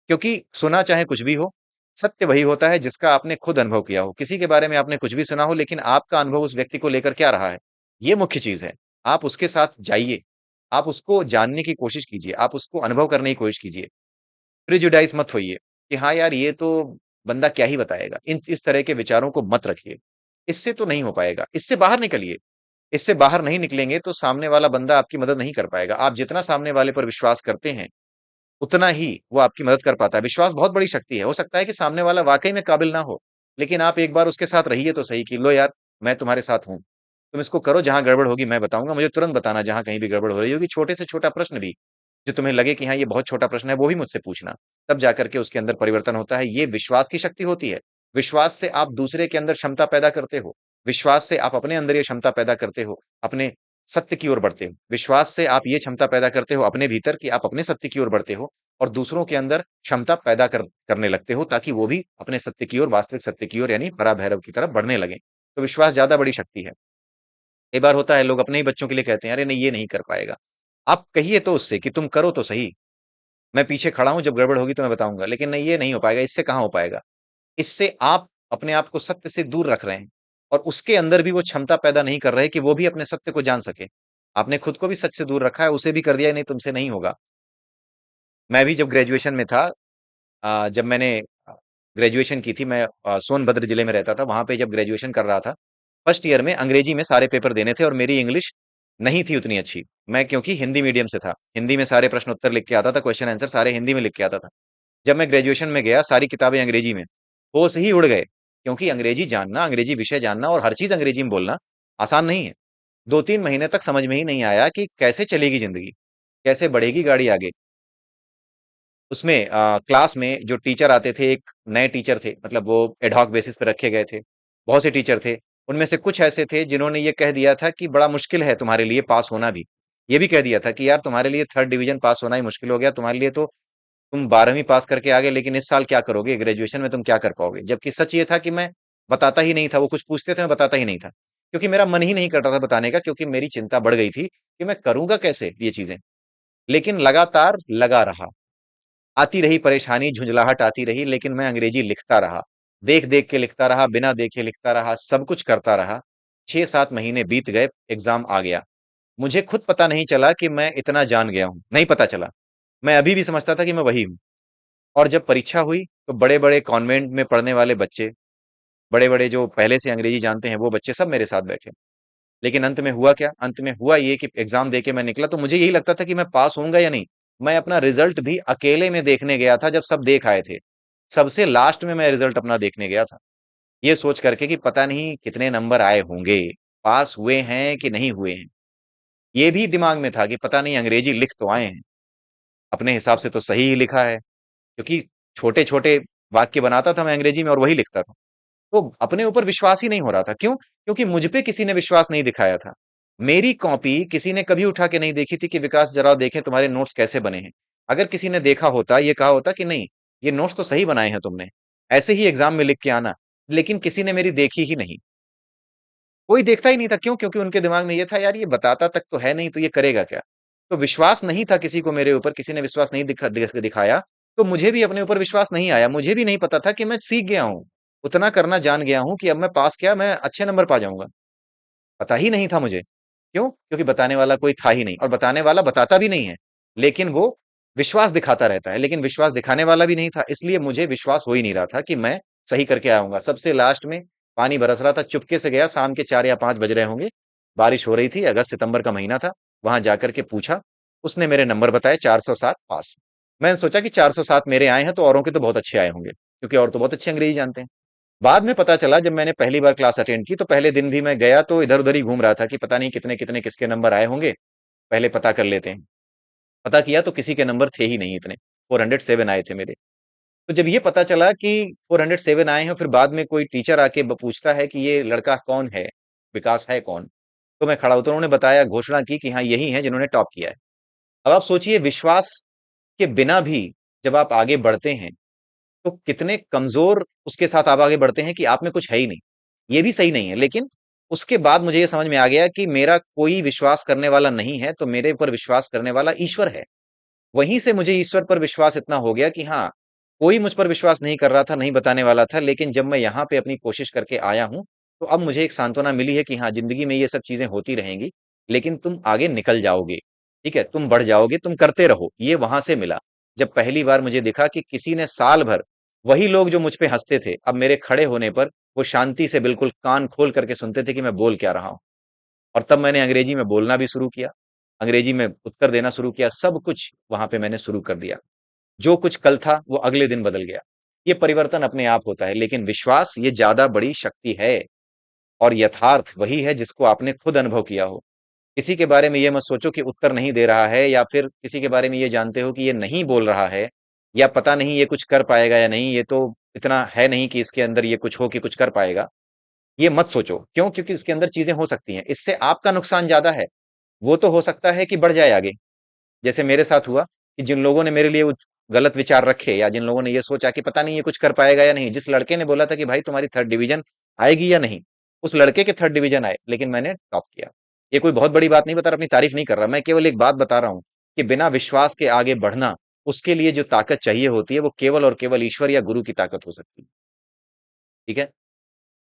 क्योंकि सुना चाहे कुछ भी हो, सत्य वही होता है जिसका आपने खुद अनुभव किया हो। किसी के बारे में आपने कुछ भी सुना हो लेकिन आपका अनुभव उस व्यक्ति को लेकर क्या रहा है, ये मुख्य चीज़ है। आप उसके साथ जाइए, आप उसको जानने की कोशिश कीजिए, आप उसको अनुभव करने की कोशिश कीजिए। प्रेजुडाइज़ मत होइए कि हाँ यार ये तो बंदा क्या ही बताएगा। इन इस तरह के विचारों को मत रखिए। इससे तो नहीं हो पाएगा, इससे बाहर निकलिए। इससे बाहर नहीं निकलेंगे तो सामने वाला बंदा आपकी मदद नहीं कर पाएगा। आप जितना सामने वाले पर विश्वास करते हैं, उतना ही वो आपकी मदद कर पाता है। विश्वास बहुत बड़ी शक्ति है। हो सकता है कि सामने वाला वाक़ई में काबिल ना हो, लेकिन आप एक बार उसके साथ रहिए तो सही कि लो यार, मैं तुम्हारे साथ हूँ। तुम इसको करो, जहाँ गड़बड़ होगी मैं बताऊँगा, मुझे तुरंत बताना जहाँ कहीं भी गड़बड़ हो रही होगी। छोटे से छोटा प्रश्न भी, जो तुम्हें लगे कि हाँ, ये बहुत छोटा प्रश्न है, वो भी मुझसे पूछना। तब जाकर के उसके अंदर परिवर्तन होता है। ये विश्वास की शक्ति होती है। विश्वास से आप दूसरे के अंदर क्षमता पैदा करते हो। विश्वास से आप अपने अंदर ये क्षमता पैदा करते हो, अपने सत्य की ओर बढ़ते हो। विश्वास से आप ये क्षमता पैदा करते हो अपने भीतर कि आप अपने सत्य की ओर बढ़ते हो और दूसरों के अंदर क्षमता पैदा करने लगते हो ताकि वो भी अपने सत्य की ओर, वास्तविक सत्य की ओर यानी पराभैरव की तरफ बढ़ने लगें। तो विश्वास ज़्यादा बड़ी शक्ति है। कई बार होता है लोग अपने ही बच्चों के लिए कहते हैं, "अरे नहीं, ये नहीं कर पाएगा।" आप कहिए तो उससे कि तुम करो तो सही। मैं पीछे खड़ा हूँ, जब गड़बड़ होगी तो मैं बताऊँगा। लेकिन नहीं, ये नहीं हो पाएगा, इससे कहाँ हो पाएगा? इससे आप अपने आप को सत्य से दूर रख रहे हैं और उसके अंदर भी वो क्षमता पैदा नहीं कर रहे कि वो भी अपने सत्य को जान सके। आपने खुद को भी सच से दूर रखा है, उसे भी कर दिया, नहीं तुमसे नहीं होगा। मैं भी जब ग्रेजुएशन में था, जब मैंने ग्रेजुएशन की थी, मैं सोनभद्र जिले में रहता था, वहां पे जब ग्रेजुएशन कर रहा था, फर्स्ट ईयर में अंग्रेजी में सारे पेपर देने थे और मेरी इंग्लिश नहीं थी उतनी अच्छी। मैं क्योंकि हिंदी मीडियम से था, हिंदी में सारे प्रश्न उत्तर लिख के आता था, क्वेश्चन आंसर सारे हिंदी में लिख के आता था। जब मैं ग्रेजुएशन में गया, सारी किताबें अंग्रेजी में, होश ही उड़ गए, क्योंकि अंग्रेजी जानना, अंग्रेजी विषय जानना और हर चीज अंग्रेजी में बोलना आसान नहीं है। 2-3 महीने तक समझ में ही नहीं आया कि कैसे चलेगी जिंदगी, कैसे बढ़ेगी गाड़ी आगे। उसमें क्लास में जो टीचर आते थे, एक नए टीचर थे, मतलब वो एडहॉक बेसिस पे रखे गए थे। बहुत से टीचर थे, उनमें से कुछ ऐसे थे जिन्होंने ये कह दिया था कि बड़ा मुश्किल है तुम्हारे लिए पास होना भी। ये भी कह दिया था कि यार तुम्हारे लिए थर्ड डिवीजन पास होना ही मुश्किल हो गया, तुम्हारे लिए तो तुम 12वीं पास करके आ गए, लेकिन इस साल क्या करोगे, ग्रेजुएशन में तुम क्या कर पाओगे। जबकि सच ये था कि मैं बताता ही नहीं था, वो कुछ पूछते थे मैं बताता ही नहीं था, क्योंकि मेरा मन ही नहीं करता था बताने का, क्योंकि मेरी चिंता बढ़ गई थी कि मैं करूंगा कैसे ये चीजें। लेकिन लगातार लगा रहा, आती रही परेशानी, झुंझलाहट आती रही, लेकिन मैं अंग्रेजी लिखता रहा, देख देख के लिखता रहा, बिना देखे लिखता रहा, सब कुछ करता रहा। 6-7 महीने बीत गए, एग्जाम आ गया। मुझे खुद पता नहीं चला कि मैं इतना जान गया हूं, नहीं पता चला। मैं अभी भी समझता था कि मैं वही हूं। और जब परीक्षा हुई तो बड़े बड़े कॉन्वेंट में पढ़ने वाले बच्चे, बड़े बड़े जो पहले से अंग्रेजी जानते हैं वो बच्चे, सब मेरे साथ बैठे। लेकिन अंत में हुआ क्या, अंत में हुआ ये कि एग्जाम देके मैं निकला तो मुझे यही लगता था कि मैं पास होऊंगा या नहीं। मैं अपना रिजल्ट भी अकेले में देखने गया था, जब सब देख आए थे। सबसे लास्ट में मैं रिजल्ट अपना देखने गया था, ये सोच करके कि पता नहीं कितने नंबर आए होंगे, पास हुए हैं कि नहीं हुए हैं। ये भी दिमाग में था कि पता नहीं अंग्रेजी लिख तो आए हैं, अपने हिसाब से तो सही ही लिखा है, क्योंकि छोटे छोटे वाक्य बनाता था मैं अंग्रेजी में और वही लिखता था। तो अपने ऊपर विश्वास ही नहीं हो रहा था। क्यों? क्योंकि मुझ पे किसी ने विश्वास नहीं दिखाया था। मेरी कॉपी किसी ने कभी उठा के नहीं देखी थी कि विकास जरा देखें तुम्हारे नोट्स कैसे बने हैं। अगर किसी ने देखा होता, ये कहा होता कि नहीं, ये नोट्स तो सही बनाए हैं तुमने, ऐसे ही एग्जाम में लिख के आना। लेकिन किसी ने मेरी देखी ही नहीं, कोई देखता ही नहीं था। क्यों? क्योंकि उनके दिमाग में ये था, यार ये बताता तक तो है नहीं, तो ये करेगा क्या। तो विश्वास नहीं था किसी को मेरे ऊपर, किसी ने विश्वास नहीं दिखाया। तो मुझे भी अपने ऊपर विश्वास नहीं आया। मुझे भी नहीं पता था कि मैं सीख गया हूं, उतना करना जान गया हूं कि अब मैं पास किया, मैं अच्छे नंबर पा जाऊंगा। पता ही नहीं था मुझे। क्यों? क्योंकि बताने वाला कोई था ही नहीं, और बताने वाला बताता भी नहीं है, लेकिन वो विश्वास दिखाता रहता है। लेकिन विश्वास दिखाने वाला भी नहीं था, इसलिए मुझे विश्वास हो ही नहीं रहा था कि मैं सही करके आऊंगा। सबसे लास्ट में पानी बरस रहा था, चुपके से गया, शाम के 4 या 5 बज रहे होंगे, बारिश हो रही थी, अगस्त सितंबर का महीना था। वहां जाकर के पूछा, उसने मेरे नंबर बताए, 407 पास। मैंने सोचा कि 407 मेरे आए हैं तो औरों के तो बहुत अच्छे आए होंगे, क्योंकि और तो बहुत अच्छी अंग्रेजी जानते हैं। बाद में पता चला, जब मैंने पहली बार क्लास अटेंड की, तो पहले दिन भी मैं गया तो इधर उधर ही घूम रहा था कि पता नहीं कितने कितने किसके नंबर आए होंगे, पहले पता कर लेते हैं। पता किया तो किसी के नंबर थे ही नहीं इतने, 407 आए थे मेरे। तो जब ये पता चला कि 407 आए हैं, फिर बाद में कोई टीचर आके पूछता है कि ये लड़का कौन है, विकास है कौन। तो मैं खड़ा होता, उन्होंने बताया, घोषणा की कि हाँ यही है जिन्होंने टॉप किया है। अब आप सोचिए, विश्वास के बिना भी जब आप आगे बढ़ते हैं, तो कितने कमजोर उसके साथ आप आगे बढ़ते हैं कि आप में कुछ है ही नहीं। ये भी सही नहीं है, लेकिन उसके बाद मुझे ये समझ में आ गया कि मेरा कोई विश्वास करने वाला नहीं है, तो मेरे ऊपर विश्वास करने वाला ईश्वर है। वहीं से मुझे ईश्वर पर विश्वास इतना हो गया कि हाँ, कोई मुझ पर विश्वास नहीं कर रहा था, नहीं बताने वाला था, लेकिन जब मैं यहाँ पे अपनी कोशिश करके आया हूं, तो अब मुझे एक सांत्वना मिली है कि हाँ, जिंदगी में ये सब चीजें होती रहेंगी, लेकिन तुम आगे निकल जाओगे। ठीक है, तुम बढ़ जाओगे, तुम करते रहो। ये वहां से मिला, जब पहली बार मुझे दिखा कि किसी ने साल भर, वही लोग जो मुझ पे हंसते थे, अब मेरे खड़े होने पर वो शांति से बिल्कुल कान खोल करके सुनते थे कि मैं बोल क्या रहा हूं। और तब मैंने अंग्रेजी में बोलना भी शुरू किया, अंग्रेजी में उत्तर देना शुरू किया, सब कुछ वहां पे मैंने शुरू कर दिया। जो कुछ कल था वो अगले दिन बदल गया। ये परिवर्तन अपने आप होता है, लेकिन विश्वास ये ज्यादा बड़ी शक्ति है। और यथार्थ वही है जिसको आपने खुद अनुभव किया हो। किसी के बारे में ये मत सोचो कि उत्तर नहीं दे रहा है, या फिर किसी के बारे में ये जानते हो कि ये नहीं बोल रहा है, या पता नहीं ये कुछ कर पाएगा या नहीं, ये तो इतना है नहीं कि इसके अंदर ये कुछ हो कि कुछ कर पाएगा। ये मत सोचो। क्यों? क्योंकि इसके अंदर चीजें हो सकती हैं, इससे आपका नुकसान ज्यादा है। वो तो हो सकता है कि बढ़ जाए आगे, जैसे मेरे साथ हुआ कि जिन लोगों ने मेरे लिए वो गलत विचार रखे, या जिन लोगों ने ये सोचा कि पता नहीं ये कुछ कर पाएगा या नहीं, जिस लड़के ने बोला था कि भाई तुम्हारी थर्ड डिवीजन आएगी या नहीं, उस लड़के के थर्ड डिवीजन आए, लेकिन मैंने टॉप किया। ये कोई बहुत बड़ी बात नहीं बता रहा, अपनी तारीफ नहीं कर रहा, मैं केवल एक बात बता रहा हूं कि बिना विश्वास के आगे बढ़ना, उसके लिए जो ताकत चाहिए होती है, वो केवल और केवल ईश्वर या गुरु की ताकत हो सकती है। ठीक है?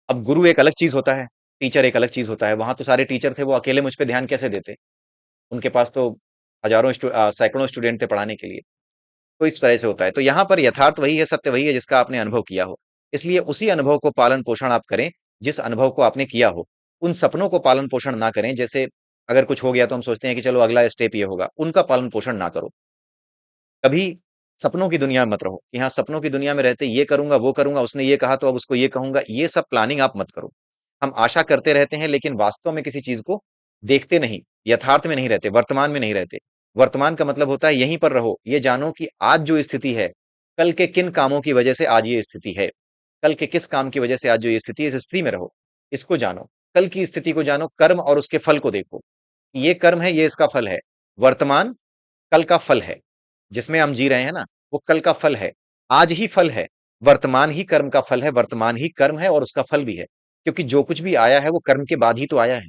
अब गुरु एक अलग चीज होता है, टीचर एक अलग चीज होता है। वहां तो सारे टीचर थे, वो अकेले मुझ पे ध्यान कैसे देते। उनके पास तो हजारों सैकड़ों स्टूडेंट थे पढ़ाने के लिए। तो इस तरह से होता है। तो यहाँ पर यथार्थ वही है, सत्य वही है जिसका आपने अनुभव किया हो। इसलिए उसी अनुभव को पालन पोषण आप करें, जिस अनुभव को आपने किया हो। उन सपनों को पालन पोषण ना करें, जैसे अगर कुछ हो गया तो हम सोचते हैं कि चलो अगला स्टेप ये होगा, उनका पालन पोषण ना करो। कभी सपनों की दुनिया में मत रहो कि हाँ, सपनों की दुनिया में रहते ये करूंगा वो करूंगा, उसने ये कहा तो अब उसको ये कहूंगा, ये सब प्लानिंग आप मत करो। हम आशा करते रहते हैं लेकिन वास्तव में किसी चीज को देखते नहीं, यथार्थ में नहीं रहते, वर्तमान में नहीं रहते। वर्तमान का मतलब होता है यहीं पर रहो, ये जानो कि आज जो स्थिति है, कल के किन कामों की वजह से आज ये स्थिति है। कल के किस काम की वजह से आज जो ये स्थिति है, इस स्थिति में रहो, इसको जानो। कल की स्थिति को जानो, कर्म और उसके फल को देखो। ये कर्म है, ये इसका फल है। वर्तमान कल का फल है, जिसमें हम जी रहे हैं ना, वो कल का फल है। आज ही फल है, वर्तमान ही कर्म का फल है, वर्तमान ही कर्म है और उसका फल भी है। क्योंकि जो कुछ भी आया है वो कर्म के बाद ही तो आया है।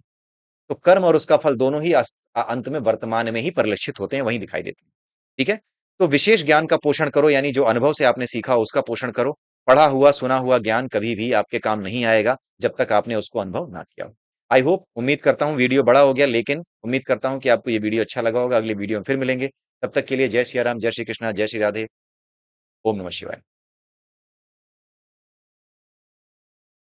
तो कर्म और उसका फल दोनों ही अंत में वर्तमान में ही परिलक्षित होते हैं, वहीं दिखाई देते हैं। ठीक है। तो विशेष ज्ञान का पोषण करो, यानी जो अनुभव से आपने सीखा उसका पोषण करो। पढ़ा हुआ सुना हुआ ज्ञान कभी भी आपके काम नहीं आएगा जब तक आपने उसको अनुभव ना किया हो। आई होप, उम्मीद करता हूँ वीडियो बड़ा हो गया, लेकिन उम्मीद करता हूँ कि आपको ये वीडियो अच्छा लगा होगा। अगली वीडियो में फिर मिलेंगे। तब तक के लिए जय श्री राम, जय श्री कृष्णा, जय श्री राधे। ओम नमः शिवाय।